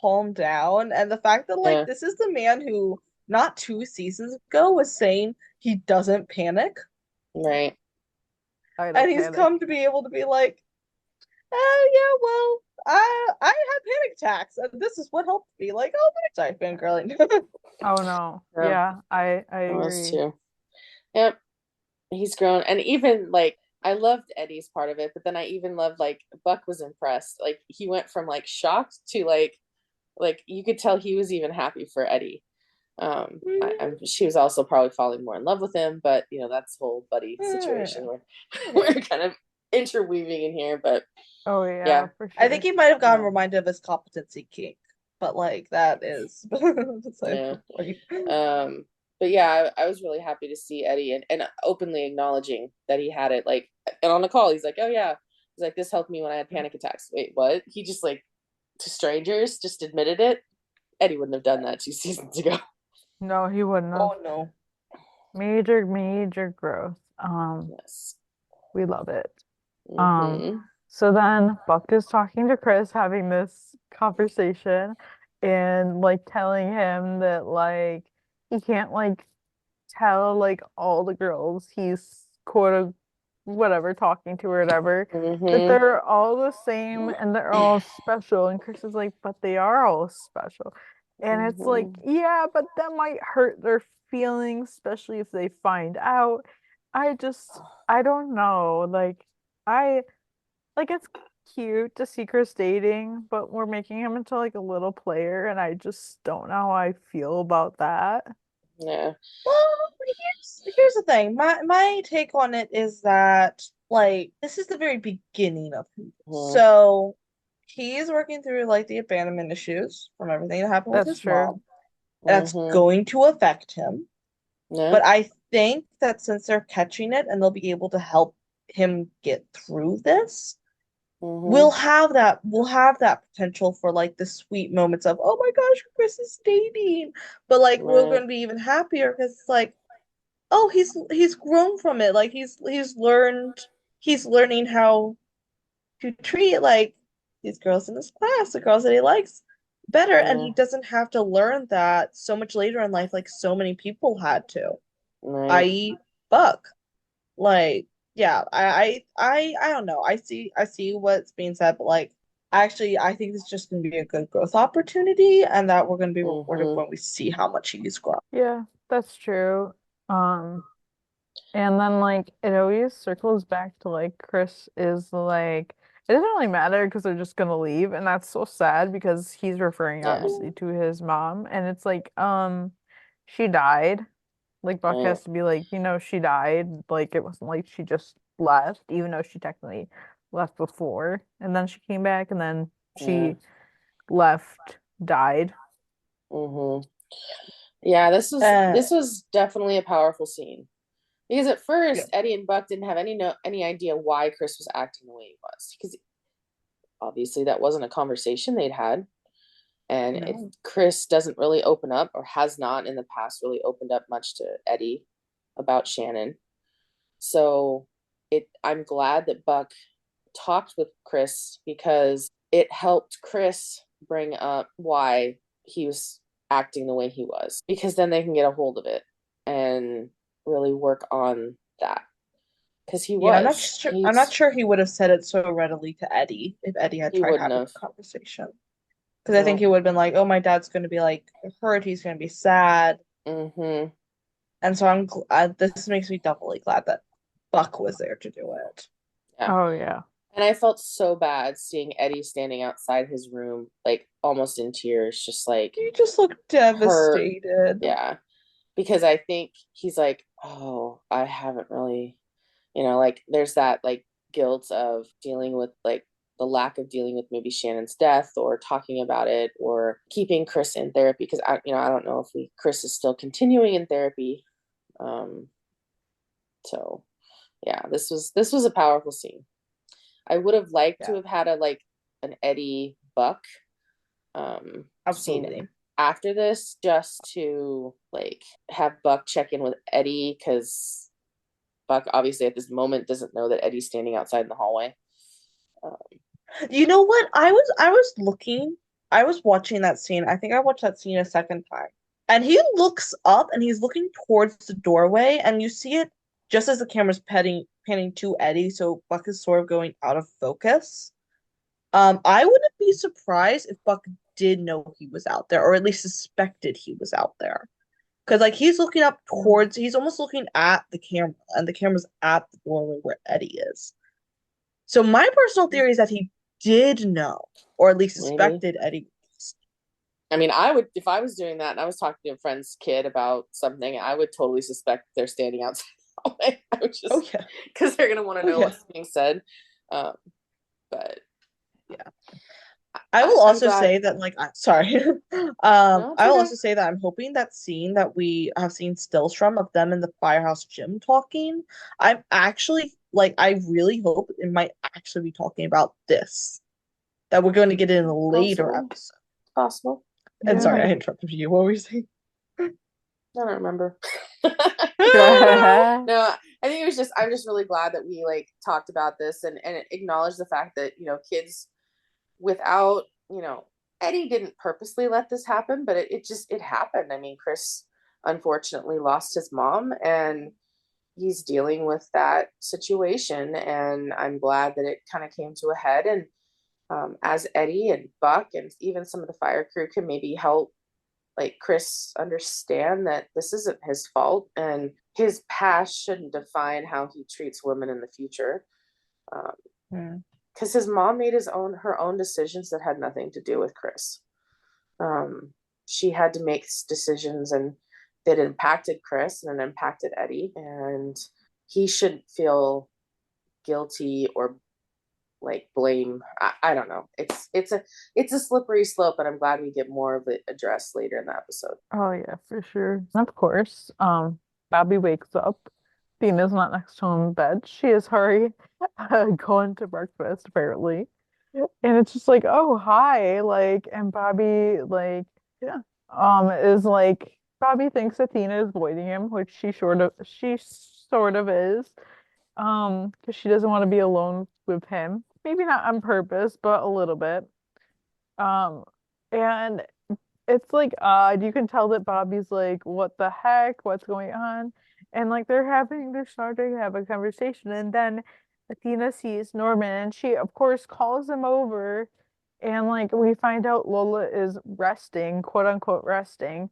calm down. And the fact that like Yeah. this is the man who not 2 seasons ago was saying he doesn't panic, Right. I and don't he's panic. come to be able to be like, oh yeah, well, I had panic attacks, and this is what helped me. Like, oh, sorry, fangirling. Oh no. Yeah. Yeah, I I was agree. too. Yep. He's grown. And even like I loved Eddie's part of it, but then I even loved like Buck was impressed. Like he went from like shocked to like you could tell he was even happy for Eddie. She was also probably falling more in love with him, but that's whole buddy situation where we're kind of interweaving in here. But Oh yeah, yeah, for I think sure. he might have gotten yeah, reminded of his competency kink, but like that is beside yeah. the point. But yeah, I was really happy to see Eddie and openly acknowledging that he had it. Like, and on the call, he's like, "Oh yeah," he's like, "This helped me when I had panic attacks." Wait, what? He just like to strangers just admitted it. Eddie wouldn't have done that 2 seasons ago. No, he wouldn't have. Oh no. Major growth. Yes. We love it. Um, Mm-hmm. so then Buck is talking to Chris, having this conversation, and like telling him that like he can't like tell like all the girls he's quote whatever talking to or whatever, that Mm-hmm. they're all the same and they're all special. And Chris is like, but they are all special. And it's like, Mm-hmm. yeah, but that might hurt their feelings, especially if they find out. I don't know. I like it's cute to see Chris dating, but we're making him into like a little player, and I just don't know how I feel about that. Yeah. Well, here's the thing. My take on it is that like this is the very beginning of him. Mm-hmm. So he's working through like the abandonment issues from everything that happened with That's his true. mom. That's Mm-hmm. going to affect him. Yeah. But I think that since they're catching it and they'll be able to help him get through this, Mm-hmm. we'll have that potential for like the sweet moments of, oh my gosh, Chris is dating. But like we're Right. gonna be even happier because it's like, oh, he's grown from it. Like he's learning how to treat like these girls in his class, the girls that he likes better, and Yeah. he doesn't have to learn that so much later in life, like so many people had to, Right. i.e. Buck. Like, yeah, I don't know. I see what's being said, but like actually I think it's just gonna be a good growth opportunity, and that we're gonna be rewarded Mm-hmm. when we see how much he's grown. Yeah, that's true. Um, and then like it always circles back to like Chris is like it doesn't really matter because they're just gonna leave, and that's so sad because he's referring Yeah. obviously to his mom, and it's like she died. Like Buck Right. has to be like, she died. Like it wasn't like she just left, even though she technically left before, and then she came back, and then Yeah. she left, died. Mm-hmm. Yeah, Uh, this was definitely a powerful scene. Because at yeah. first Eddie and Buck didn't have any idea why Chris was acting the way he was. Because obviously that wasn't a conversation they'd had. And No. Chris doesn't really open up, or has not in the past really opened up much to Eddie about Shannon. So I'm glad that Buck talked with Chris, because it helped Chris bring up why he was acting the way he was, because then they can get a hold of it and really work on that. because he Yeah, was. I'm not sure he would have said it so readily to Eddie if Eddie had He tried wouldn't having have. a conversation. Because I think No. he would have been like, "Oh, my dad's going to be like hurt. He's going to be sad." Mm-hmm. And so this makes me doubly glad that Buck was there to do it. Yeah. Oh yeah. And I felt so bad seeing Eddie standing outside his room, like almost in tears, just like He just looked hurt. devastated. Yeah. Because I think he's like, oh, I haven't really, like there's that like guilt of dealing with like the lack of dealing with maybe Shannon's death or talking about it or keeping Chris in therapy. Because I don't know if Chris is still continuing in therapy. So yeah, this was a powerful scene. I would have liked to have had an Eddie Buck Absolutely. scene after this, just to like have Buck check in with Eddie, because Buck obviously at this moment doesn't know that Eddie's standing outside in the hallway. You know what? I was watching that scene. I think I watched that scene a second time. And he looks up and he's looking towards the doorway, and you see it just as the camera's panning to Eddie, so Buck is sort of going out of focus. I wouldn't be surprised if Buck did know he was out there, or at least suspected he was out there. Because like he's looking up towards, he's almost looking at the camera, and the camera's at the doorway where Eddie is. So my personal theory is that he did know, or at least Maybe. suspected Eddie. I mean, I would, if I was doing that and I was talking to a friend's kid about something, I would totally suspect they're standing outside the hallway. I would just, Oh yeah, because they're gonna want to know yeah. what's being said. But Yeah. I will I'm also glad. say that, like, sorry. No, I it's will okay. also say that I'm hoping that scene that we have seen stills from of them in the firehouse gym talking, I'm actually like, I really hope it might actually be talking about this, that we're going to get in a later Possible. episode. Possible. And sorry, I Yeah. interrupted you. What were you saying? I don't remember. Yeah. No, I think it was just, I'm just really glad that we like talked about this and acknowledged the fact that, kids without, Eddie didn't purposely let this happen, but it happened. I mean, Chris unfortunately lost his mom, and he's dealing with that situation. And I'm glad that it kind of came to a head. And as Eddie and Buck and even some of the fire crew can maybe help like Chris understand that this isn't his fault, and his past shouldn't define how he treats women in the future. Because his mom made her own decisions that had nothing to do with Chris. She had to make decisions, and that impacted Chris and it impacted Eddie, and he shouldn't feel guilty or like blame. I don't know. It's a slippery slope, and I'm glad we get more of it addressed later in the episode. Oh yeah, for sure. Of course. Bobby wakes up. Dina's not next to him in bed. She is already going to breakfast, apparently. And it's just like, oh hi, like, and Bobby, like, yeah, is like, Bobby thinks Athena is avoiding him, which she sort of is. Because she doesn't want to be alone with him. Maybe not on purpose, but a little bit. Um, and it's like odd. You can tell that Bobby's like, what the heck? What's going on? And like they're starting to have a conversation, and then Athena sees Norman, and she of course calls him over, and like we find out Lola is resting, quote unquote resting,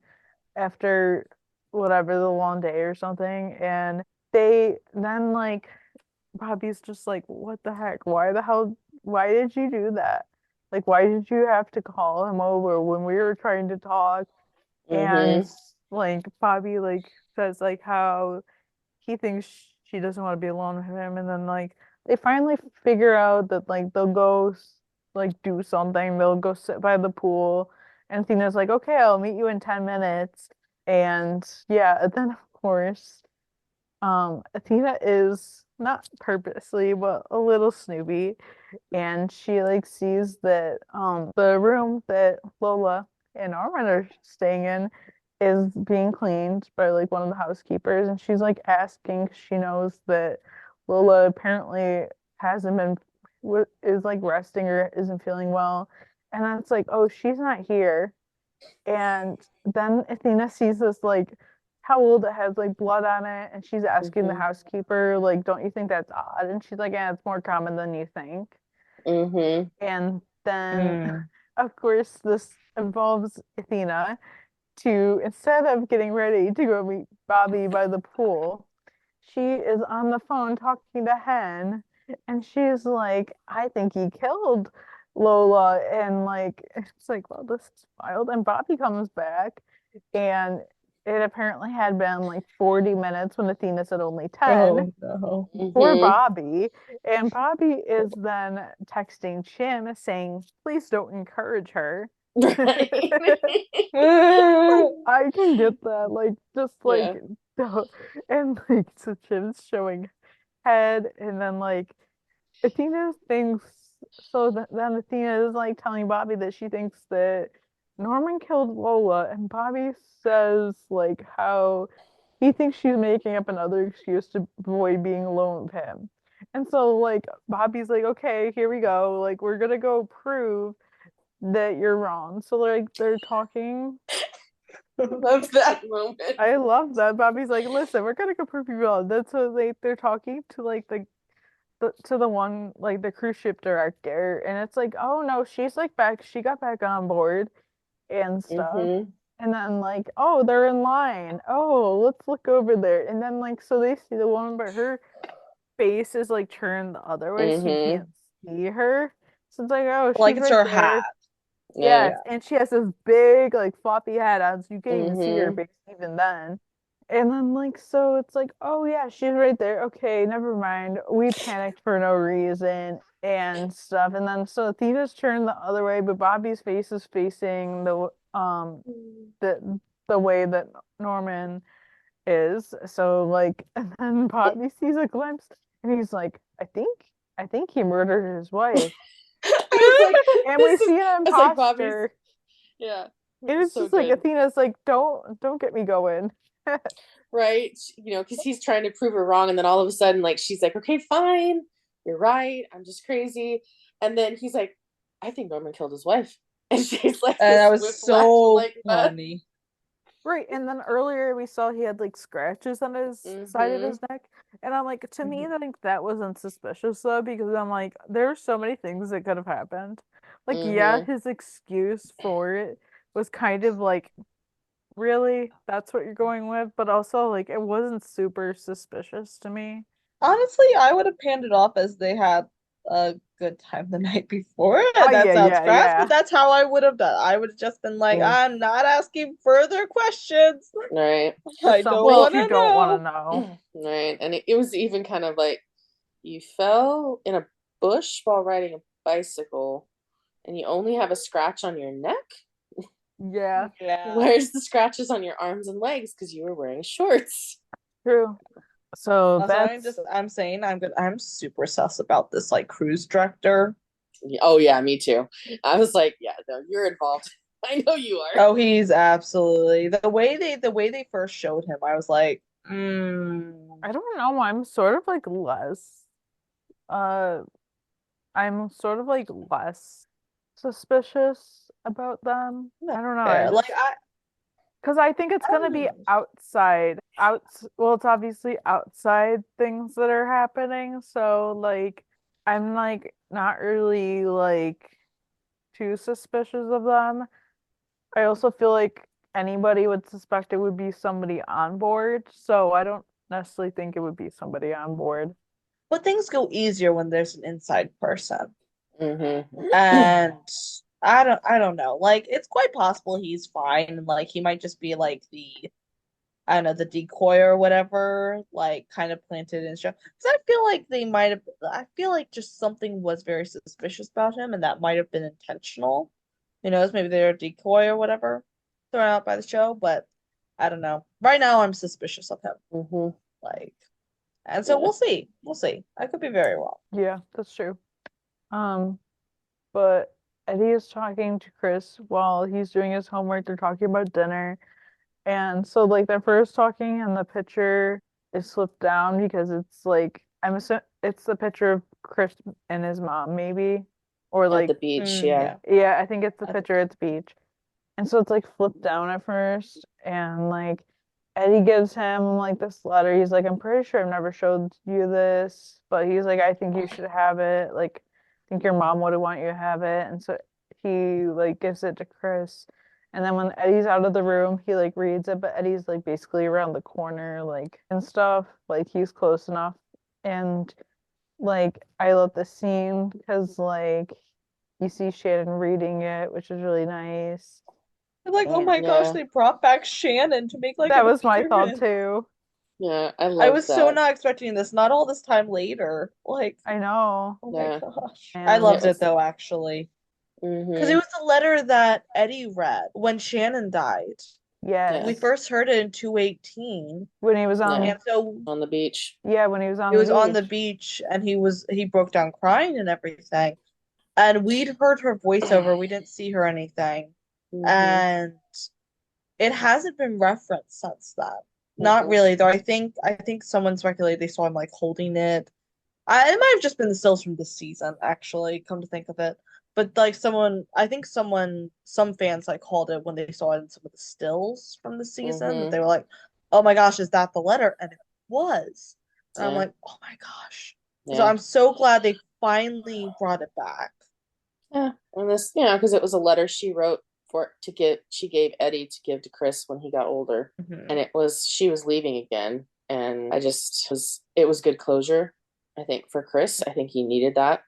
after whatever the long day or something, and they then like Bobby's just like, what the heck? Why did you do that? Like, why did you have to call him over when we were trying to talk? And Mm-hmm. like Bobby like says like how he thinks she doesn't want to be alone with him, and then like they finally figure out that like they'll go like do something. They'll go sit by the pool, and Tina's like, okay, I'll meet you in 10 minutes. And yeah, and then of course Athena is not purposely, but a little snoopy, and she like sees that the room that Lola and Armin are staying in is being cleaned by like one of the housekeepers, and she's like asking 'cause she knows that Lola apparently hasn't been is like resting or isn't feeling well, and then it's like, oh, she's not here. And then Athena sees this like towel that has like blood on it, and she's asking the Mhm. housekeeper, like, don't you think that's odd? And she's like, yeah, it's more common than you think. Mhm. And then, Mm. of course, this involves Athena to, instead of getting ready to go meet Bobby by the pool, she is on the phone talking to Hen, and she's like, I think he killed Lola. And like, it's like, well, this is wild. And Bobby comes back, and it apparently had been like 40 minutes when Athena said only 10 Oh no. for Mhm. Bobby. And Bobby is then texting Jim saying, please don't encourage her. Right. Like, I can get that. Like, just like, Yeah. and like, so Jim's showing head, and then like, Athena thinks, so then Athena is like telling Bobby that she thinks that Norman killed Lola, and Bobby says like how he thinks she's making up another excuse to avoid being alone with him. And so like Bobby's like, okay, here we go. Like, we're gonna go prove that you're wrong. So like they're talking. Love that moment. I love that. Bobby's like, listen, we're gonna go prove you wrong. That's what they're talking to like to the one like the cruise ship director, and it's like, oh no, she's like back. She got back on board and stuff. Mhm. And then like, oh, they're in line. Oh, let's look over there. And then like, so they see the woman, but her face is like turned the other way, so you can't Mhm. see her. So it's like, oh, Like she's it's right her there. hat. Yeah. Yes, and she has this big like floppy hat on, so you can't even see her Mhm. face even then. And then like so it's like, oh yeah, she's right there. Okay, never mind. We panicked for no reason and stuff. And then so Athena's turned the other way, but Bobby's face is facing the the way that Norman is. So like and then Bobby sees a glimpse, and he's like, I think he murdered his wife. I was like, And we this is. see an I was like, Bobby's. imposter. Yeah. And it's So just like good. Athena's like, don't get me going. Right? You know, because he's trying to prove her wrong, and then all of a sudden, like, she's like, okay, fine, you're right, I'm just crazy. And then he's like, I think Norman killed his wife. And she's like And this that was whiplash, so like that. funny. Right, and then earlier we saw he had like scratches on his side of Mm-hmm. his neck, and I'm like, to me, Mhm. I think that wasn't suspicious though, because I'm like, there's so many things that could have happened. Like, yeah, Mm-hmm. his excuse for it was kind of like, really, that's what you're going with, but also like, it wasn't super suspicious to me. Honestly, I would have panned it off as they had a good time the night before. Oh That yeah, sounds yeah, crass, but yeah. that's how I would have done. I would have just been like, Mm. I'm not asking further questions. Right. There's I some don't things want you to don't want to know. know. Right. And it was even kind of like you fell in a bush while riding a bicycle and you only have a scratch on your neck. Yeah, Yeah. Where's the scratches on your arms and legs? Because you were wearing shorts. true. So Also, that's I'm saying I'm super sus about this like cruise director. Oh yeah, me too. I was like, yeah, no, you're involved. I know you are. Oh, he's absolutely the way they first showed him, I was like, I don't know. I'm sort of like less uh I'm sort of like less suspicious about them. no, I don't know. I fair. Like just because I think it's I gonna don't be know. well, it's obviously outside things that are happening. So like I'm like not really like too suspicious of them. I also feel like anybody would suspect it would be somebody on board, so I don't necessarily think it would be somebody on board. But things go easier when there's an inside person. Mm-hmm. And I don't know. Like it's quite possible he's fine and like he might just be like the I don't know, the decoy or whatever, like kind of planted in show. Because I feel like I feel like just something was very suspicious about him and that might have been intentional. Who knows, maybe they're a decoy or whatever thrown out by the show, but I don't know. Right now I'm suspicious of him. Mm-hmm. Like and so Yeah. we'll see. We'll see. I could be very wrong. Yeah, that's true. Um, but Eddie is talking to Chris while he's doing his homework. They're talking about dinner. And so like they're first talking and the picture is flipped down because it's like I'm assuming it's the picture of Chris and his mom maybe. Or At the like beach, yeah. Yeah. yeah, I think it's the I think picture at the beach. And so it's like flipped down at first, and like Eddie gives him like this letter. He's like, I'm pretty sure I've never showed you this, but he's like, I think you should have it. Like, I think your mom would want you to have it. And so he like gives it to Chris. And then when Eddie's out of the room, he like reads it, but Eddie's like basically around the corner, like and stuff. Like he's close enough. And like I love the scene because like you see Shannon reading it, which is really nice. I'm like, oh And my gosh, Yeah. they brought back Shannon to make like that an was my thought appearance. too. Yeah, I I love was so that. not expecting this. Not all this time later. Like, I know. oh my Yeah. gosh. I And Yeah, loved it it was though, actually. Because it mm-hmm. was the letter that Eddie read when Shannon died. Yeah. We yes, first heard it in 218. when he was Yeah. And so On the beach. yeah, when he was on it the was on the beach. beach and he broke down crying and everything. And we'd heard her voiceover. We didn't see her anything. Mm-hmm. And it hasn't been referenced since then. Not Mm-hmm. really, though. I think someone speculated they saw him like holding it. It might have just been the stills from this season, actually, come to think of it. But like I think some fans like called it when they saw it in some of the stills from the season that Mm-hmm. they were like, "Oh my gosh, is that the letter?" And it was. And I'm Yeah. like, "Oh my gosh!" So Yeah. I'm so glad they finally brought it back. Yeah. And this, because it was a letter she wrote she gave Eddie to give to Chris when he got older. And Mhm. she was leaving again. And it was good closure, I think, for Chris. I think he needed that.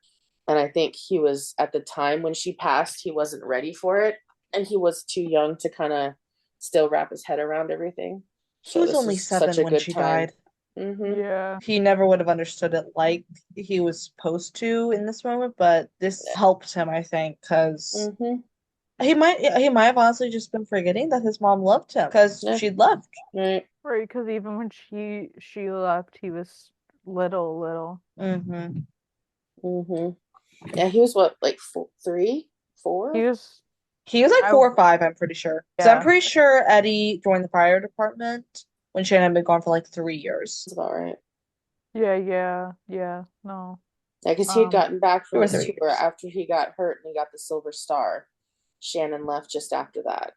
And I think he was, at the time when she passed, he wasn't ready for it. And he was too young to kind of still wrap his head around everything. He So was this only was such 7 a when good she time. died. Mm-hmm. Yeah. He never would have understood it like he was supposed to in this moment, but this Yeah. helped him, I think, because Mm-hmm. he might have honestly just been forgetting that his mom loved him because Yeah. she'd left. Right. Right, because even when she left, he was little. Mm-hmm. Mm-hmm. Yeah, he was what, like three, He four? was He was like I 4 or 5, I'm pretty sure. Because I'm yeah. pretty sure Eddie joined the fire department when Shannon had been gone for like 3 years. That's about right. Yeah. No. Yeah, because he had gotten back Two from or his 3 tour years. after he got hurt and he got the Silver Star. Shannon left just after that.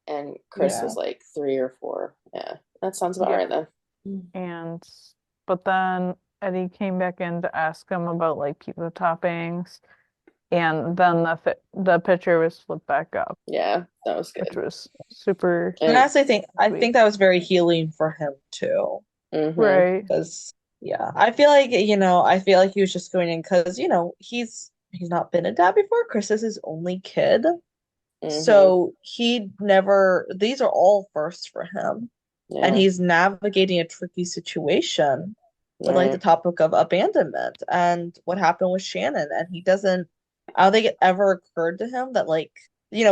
And Chris Yeah. was like 3 or 4. Yeah, that sounds about Yeah. right then. And but then Eddie came back in to ask him about like pizza toppings, and then the picture was flipped back up, Yeah, that was which good. was super And And I sweet. think that was very healing for him too. mm-hmm, Right. Because yeah, I feel like he was just going in because he's not been a dad before. Chris is his only kid. mm-hmm, So he never, these are all firsts for him. And yeah, he's navigating a tricky situation with like the right, topic of abandonment and what happened with Shannon. And I don't think it ever occurred to him that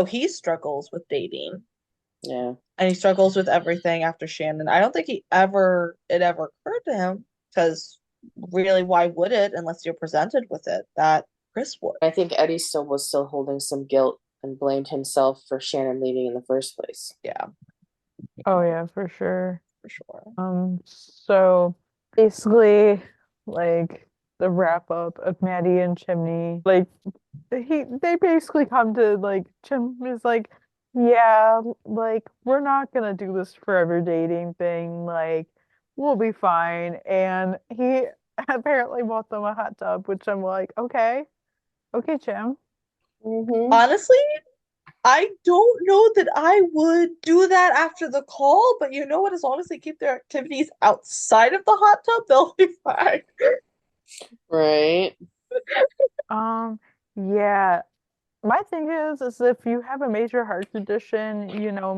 he struggles with dating yeah. and he struggles with everything after Shannon. I don't think it ever occurred to him because really, why would it unless you're presented with it that Chris would? I think Eddie was still holding some guilt and blamed himself for Shannon leaving in the first place. Yeah, Oh yeah, for sure. for sure. So basically, like the wrap up of Maddie and Chimney, like they basically come to like Chimney's like, yeah, like we're not gonna do this forever dating thing, like we'll be fine. And he apparently bought them a hot tub, which I'm like, okay, Chim. Mm-hmm. Honestly, I don't know that I would do that after the call, but you know what? As long as they keep their activities outside of the hot tub, they'll be fine. Right. Um, yeah. My thing is if you have a major heart condition,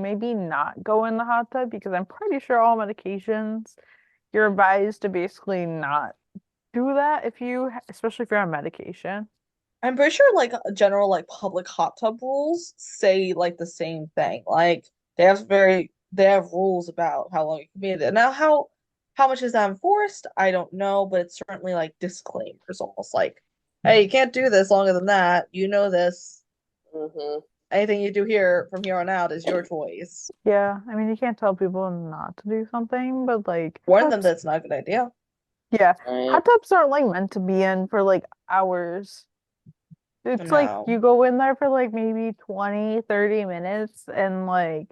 maybe not go in the hot tub because I'm pretty sure all medications you're advised to basically not do that especially if you're on medication. I'm pretty sure like general like public hot tub rules say like the same thing. Like they have rules about how long you can be in it. Now how much is that enforced? I don't know, but it's certainly like disclaimers almost like, hey, you can't do this longer than that. You know this. Mm-hmm. Anything you do here from here on out is your choice. Yeah, I mean you can't tell people not to do something, but like Warn them that it's not a good idea. yeah, Right. hot tubs aren't like meant to be in for like hours. It's like No. you go in there for like maybe 20, 30 minutes and like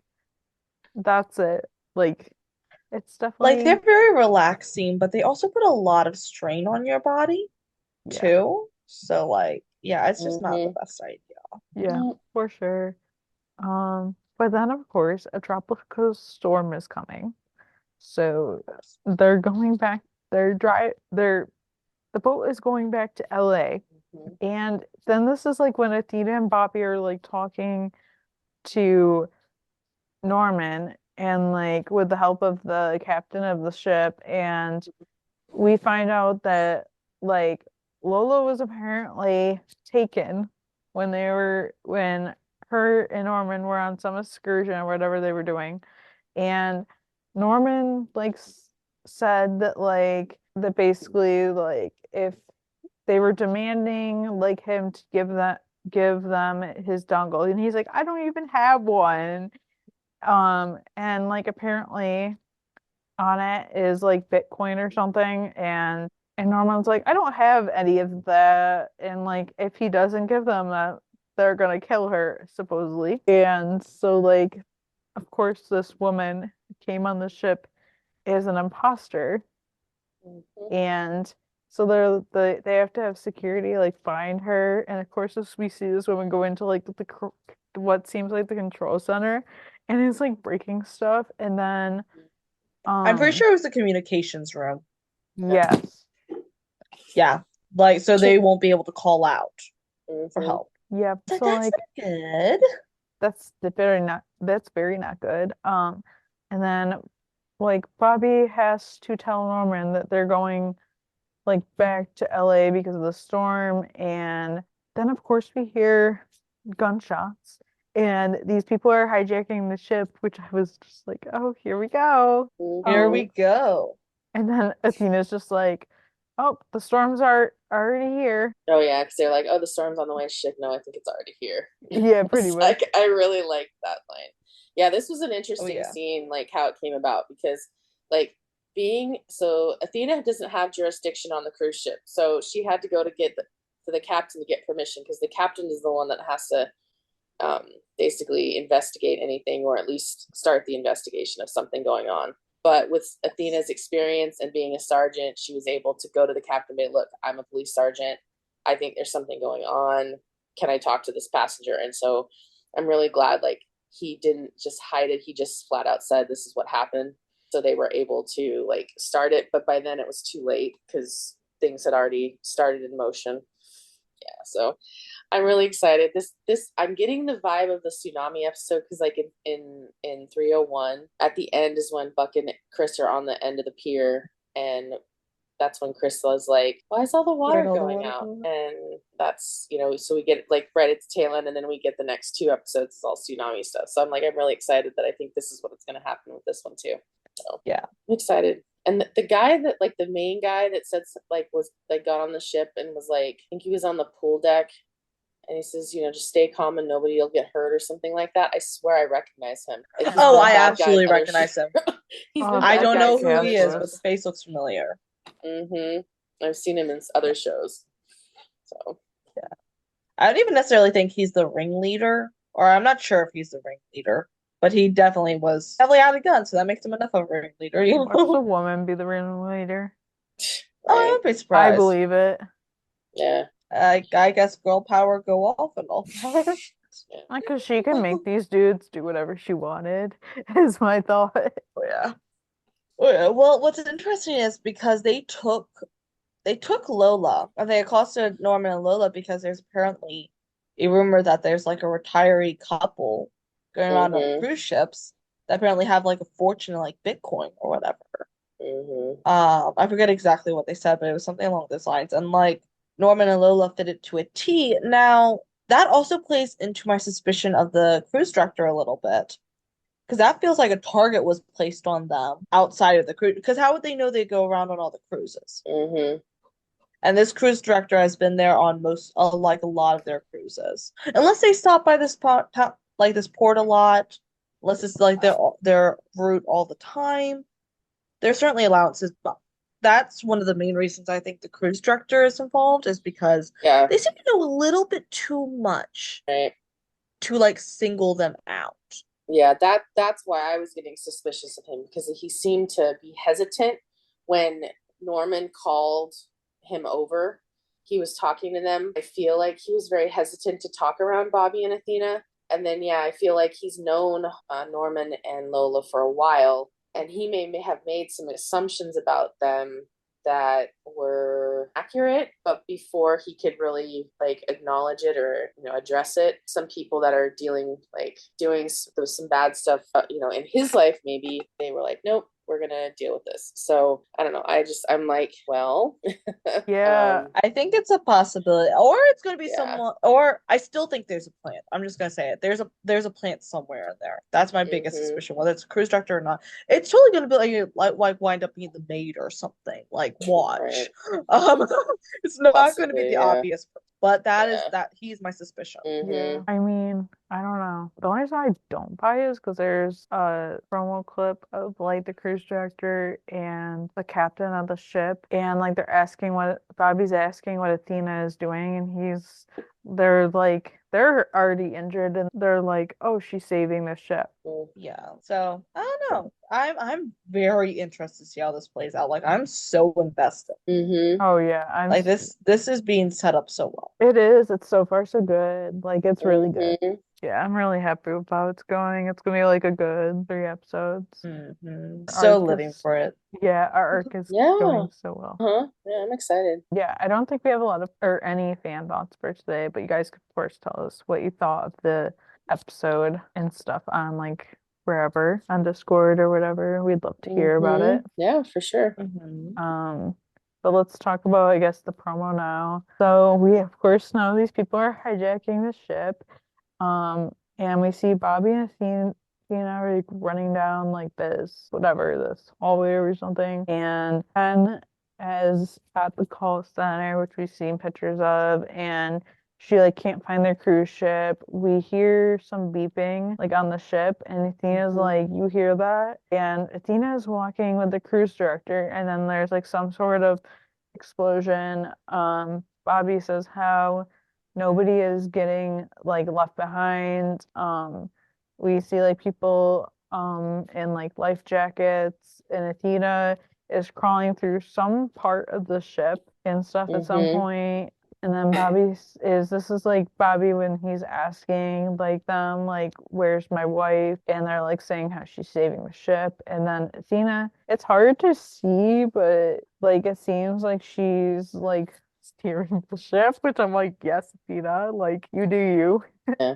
that's it. Like It's Like definitely, they're very relaxing, but they also put a lot of strain on your body yeah, too. So like, yeah, it's just not the Mm-hmm. best idea. yeah, for sure. But then of course a tropical storm is coming. So they're going back, they're the boat is going back to LA. Mm-hmm. And then this is like when Athena and Bobby are like talking to Norman and like with the help of the captain of the ship, and we find out that like Lola was apparently taken when her and Norman were on some excursion or whatever they were doing. And Norman like said that that basically like if they were demanding like him to give them his dongle, and he's like, I don't even have one. And like apparently on it is like Bitcoin or something, and Norman's like, I don't have any of that, and like if he doesn't give them that, they're gonna kill her supposedly. And so like of course this woman who came on the ship is an imposter, Mm-hmm. and so they have to have security like find her, and of course we see this woman go into like what seems like the control center, and it's like breaking stuff, and then I'm pretty um sure it was the communications room. yes, Yeah. Like so they won't be able to call out for Mm-hmm. help. yep, So so that's like not good. that's very not good. And then like Bobby has to tell Norman that they're going like back to LA because of the storm, and then of course we hear gunshots, and these people are hijacking the ship, which I was just like, oh, here we go. Here Mm-hmm. we go. And then Athena's just like, oh, the storms are already here. Oh yeah, because they're like, "Oh, the storm's on the way." Shit, no, I think it's already here. Yeah, pretty It's much. like I really liked that line. Yeah, this was an Oh interesting yeah. scene, like how it came about because, like, being so Athena doesn't have jurisdiction on the cruise ship, so she had to go to the captain to get permission because the captain is the one that has to um, basically investigate anything or at least start the investigation of something going on. But with Athena's experience and being a sergeant, she was able to go to the captain and be, look, I'm a police sergeant. I think there's something going on. Can I talk to this passenger? And so I'm really glad like he didn't just hide it. He just flat out said this is what happened. So they were able to like start it, but by then it was too late because things had already started in motion. Yeah, so I'm really excited. This I'm getting the vibe of the tsunami episode because like in 301 at the end is when Buck and Chris are on the end of the pier, and that's when Chris was like, "Why is all the Where'd water all the going water out?" go? And that's so we get like right at the tail end, and then we get the next two episodes is all tsunami stuff. So I'm really excited that I think this is what it's going to happen with this one too. So Yeah. I'm excited. And the guy that like the main guy that said like was like got on the ship and was like I think he was on the pool deck and he says, just stay calm and nobody will get hurt or something like that. I swear I recognize him. Like he's Oh, been a I bad guy in absolutely other recognize him. he's Oh, been I bad don't guys know in who other he is, but the shows. face looks familiar. Mm-hmm. I've seen him in other shows. So Yeah. I don't even necessarily think he's the ringleader, or I'm not sure if he's the ringleader, but he definitely was heavily out of gun, so that makes him enough of a ringleader, you Watch the know? woman be the ringleader. Oh, I right. would be I surprised. believe it. Yeah. I guess girl power go off and all that. Yeah. Like, cause she can make these dudes do whatever she wanted, is my thought. Oh, yeah. Oh, yeah. Well, what's interesting is because they took Lola, and they accosted Norman and Lola because there's apparently a rumor that there's like a retiree couple going around on Mm-hmm. cruise ships that apparently have like a fortune in like Bitcoin or whatever. Mm-hmm. I forget exactly what they said, but it was something along those lines. And like Norman and Lola fit it to a T. Now, that also plays into my suspicion of the cruise director a little bit. Because that feels like a target was placed on them outside of the cruise. Because how would they know they go around on all the cruises? Mm-hmm. And this cruise director has been there on like a lot of their cruises, unless they stop by this like this port a lot, unless it's like their route all the time. There's certainly allowances, but that's one of the main reasons I think the cruise director is involved is because Yeah. they seem to know a little bit too much Right. to like single them out. Yeah, that's why I was getting suspicious of him because he seemed to be hesitant when Norman called him over. He was talking to them. I feel like he was very hesitant to talk around Bobby and Athena. And then, yeah, I feel like he's known Norman and Lola for a while, and he may have made some assumptions about them that were accurate, but before he could really like acknowledge it or address it, some people that are dealing like doing some bad stuff in his life, maybe they were like, nope, we're gonna deal with this. So I don't know, I'm like, well, Yeah. I think it's a possibility, or it's going to be Yeah. someone, or I still think there's a plant. I'm just going to say it. There's a plant somewhere in there. That's my biggest suspicion, whether it's a cruise director or not. It's totally going to be like wind up being the maid or something. Like watch. Right. It's not going to be Possibly, the yeah. obvious, but that is Yeah. that he's my suspicion. Yeah, I mean, I don't know. The only reason I don't buy is because there's a promo clip of like the cruise director and the captain of the ship, and like they're asking what Bobby's asking what Athena is doing, and they're already injured, and they're like, oh, she's saving the ship. Yeah. So I don't know. I'm very interested to see how this plays out. Like I'm so invested. Oh yeah, Like this is being set up so well. It is. It's so far so good. Like it's really good. Mhm. Yeah, I'm really happy with how it's going. It's gonna be like a good 3 episodes. So Arc living is- for it. Yeah, our arc is Yeah. going so well. Yeah, I'm excited. Yeah, I don't think we have a lot of or any fan thoughts for today, but you guys could of course tell us what you thought of the episode and stuff on like wherever on Discord or whatever. We'd love to hear about it. Yeah, for sure. But let's talk about, I guess, the promo now. So we of course know these people are hijacking the ship. And we see Bobby and Athena are like running down like this hallway or something. And Ken is at the call center, which we've seen pictures of, and she like can't find their cruise ship. We hear some beeping like on the ship, and Athena's like, you hear that? And Athena is walking with the cruise director, and then there's like some sort of explosion. Bobby says how nobody is getting like left behind. We see like people in like life jackets, and Athena is crawling through some part of the ship and stuff at some point. And then this is like Bobby when he's asking like them like where's my wife, and they're like saying how she's saving the ship. And then Athena, it's hard to see, but like it seems like she's like steering the ship, which I'm like, yes, Athena, like you do you. Yeah.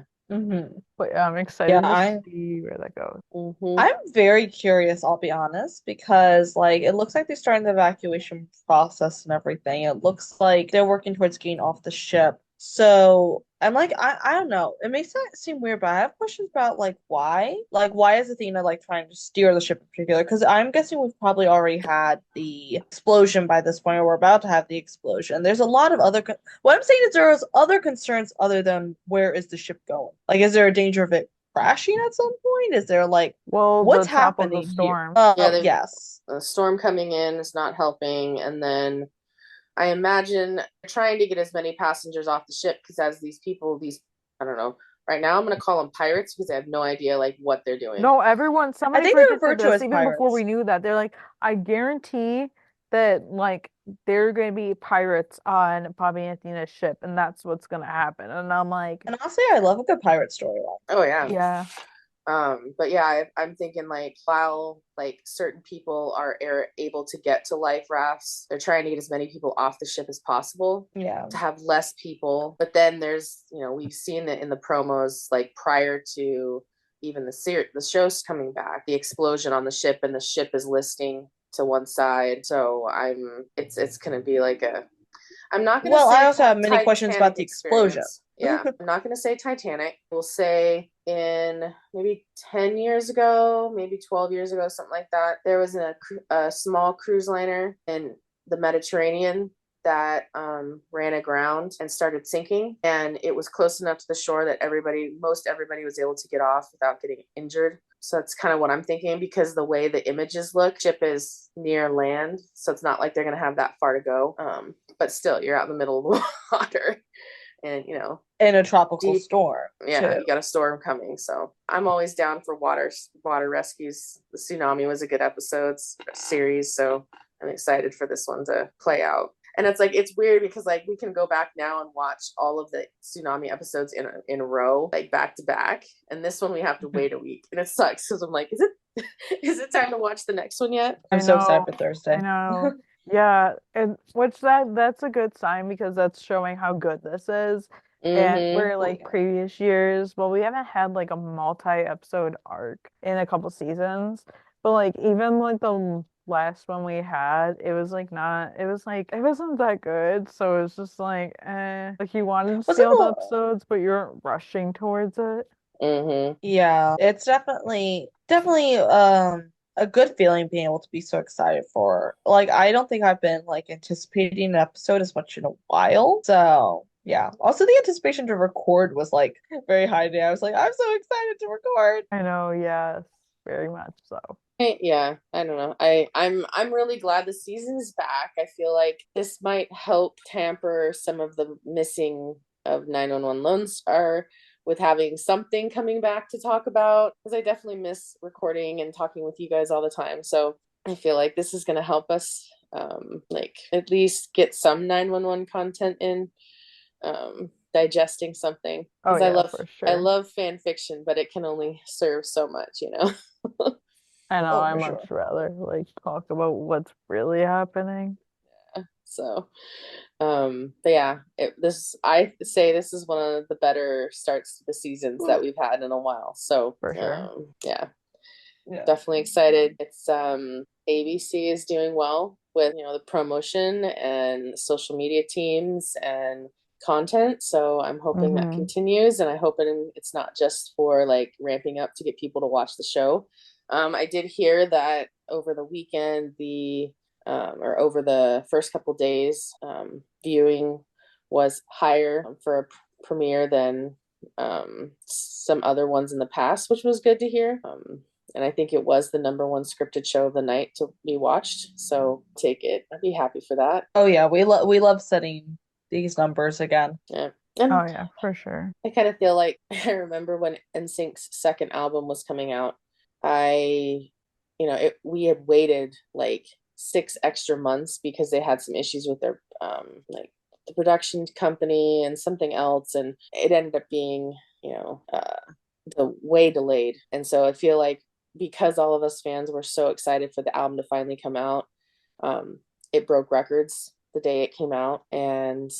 But I'm excited to see where that goes. I'm very curious, I'll be honest, because like it looks like they're starting the evacuation process and everything. It looks like they're working towards getting off the ship. So I'm like, I don't know. It makes that seem weird, but I have questions about like why? Like why is Athena like trying to steer the ship in particular? Because I'm guessing we've probably already had the explosion by this point, or we're about to have the explosion. There's a lot of what I'm saying is there is other concerns other than where is the ship going? Like, is there a danger of it crashing at some point? Is there like what's the top of happening the storm? Yeah, yes. A storm coming in is not helping, and then I imagine trying to get as many passengers off the ship because as I don't know. Right now, I'm gonna call them pirates because I have no idea like what they're doing. No, somebody think they predicted refer to this as even before pirates. we knew that. They're like, I guarantee that like there are going to be pirates on Bobby and Athena's ship, and that's what's going to happen. And I'm like, And honestly, I love a good pirate storyline. Oh yeah. yeah. But yeah, I'm thinking like while like certain people are able to get to life rafts, they're trying to get as many people off the ship as possible. Yeah. To have less people. But then there's, we've seen it in the promos like prior to even the show's coming back, the explosion on the ship, and the ship is listing to one side. So it's gonna be like I'm not gonna say I also have many questions about the explosion. Yeah, I'm not going to say Titanic. We'll say in maybe 10 years ago, maybe 12 years ago, something like that, there was a small cruise liner in the Mediterranean that ran aground and started sinking. And it was close enough to the shore that most everybody was able to get off without getting injured. So that's kind of what I'm thinking, because the way the images look, ship is near land. So it's not like they're going to have that far to go. But still, you're out in the middle of the water. in, In a tropical deep. storm. Yeah, too. you got a storm coming. So I'm always down for water rescues. The tsunami was a good series. So I'm excited for this one to play out. And it's like, it's weird because like we can go back now and watch all of the tsunami episodes in a row, like back to back. And this one we have to wait a week. And it sucks because I'm like, is it time to watch the next one yet? I'm I so excited know. for Thursday. I know. Yeah, and which that's a good sign because that's showing how good this is. And Mm-hmm. where like previous years, well, we haven't had like a multi-episode arc in a couple seasons, but like even like the last one we had, it was like not, it was like it wasn't that good. So it was just like you wanted to see Wasn't all the the episodes, but you're rushing towards it. Mm-hmm. Yeah, it's definitely a good feeling being able to be so excited for. Like I don't think I've been like anticipating an episode as much in a while. So yeah. Also the anticipation to record was like very high today. I was like, I'm so excited to record. I know, yes, very much so. Yeah, I don't know. I'm really glad the season's back. I feel like this might help tamper some of the missing of 911 Lone Star with having something coming back to talk about because I definitely miss recording and talking with you guys all the time. So I feel like this is going to help us like at least get some 911 content in, digesting something Oh because yeah, for I sure. love fan fiction, but it can only serve so much, you know. I know, Oh, I for much sure. rather like talk about what's really happening. So but yeah, I say this is one of the better starts to the seasons that we've had in a while. So For sure. yeah, Yeah. definitely excited. It's ABC is doing well with the promotion and social media teams and content. So I'm hoping that Mm-hmm. continues, and I hope it's not just for like ramping up to get people to watch the show. I did hear that over the weekend or over the first couple days, viewing was higher for a premiere than some other ones in the past, which was good to hear. And I think it was the number one scripted show of the night to be watched. So take it. I'd be happy for that. Oh yeah, we love setting these numbers again. Yeah. Oh And yeah, for sure. I kind of feel like I remember when NSYNC's second album was coming out. I, we had waited like 6 extra months because they had some issues with their like the production company and something else, and it ended up being the way delayed. And so I feel like because all of us fans were so excited for the album to finally come out, it broke records the day it came out and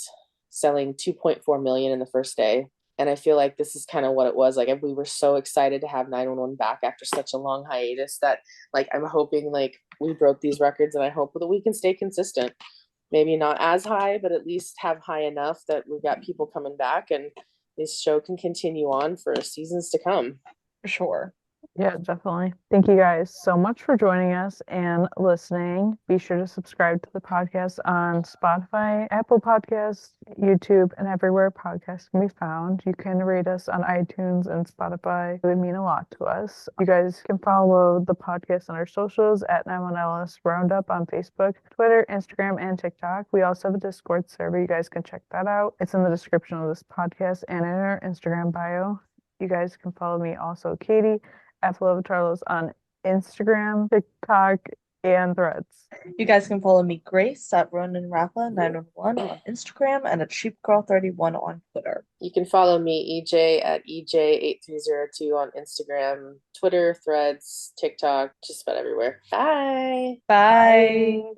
selling 2.4 million in the first day. And I feel like this is kind of what it was. Like we were so excited to have 911 back after such a long hiatus that like I'm hoping like we broke these records, and I hope that we can stay consistent. Maybe not as high, but at least have high enough that we've got people coming back and this show can continue on for seasons to come. For sure. Yeah, definitely. Thank you guys so much for joining us and listening. Be sure to subscribe to the podcast on Spotify, Apple Podcasts, YouTube, and everywhere podcasts can be found. You can rate us on iTunes and Spotify. It would mean a lot to us. You guys can follow the podcast on our socials at 91LS Roundup on Facebook, Twitter, Instagram, and TikTok. We also have a Discord server. You guys can check that out. It's in the description of this podcast and in our Instagram bio. You guys can follow me also, Katie, at Carlos on Instagram, TikTok, and Threads. You guys can follow me, Grace, at Ronan Rafa 911 on Instagram and at CheapGirl31 on Twitter. You can follow me, EJ, at EJ8302 on Instagram, Twitter, Threads, TikTok, just about everywhere. Bye. Bye.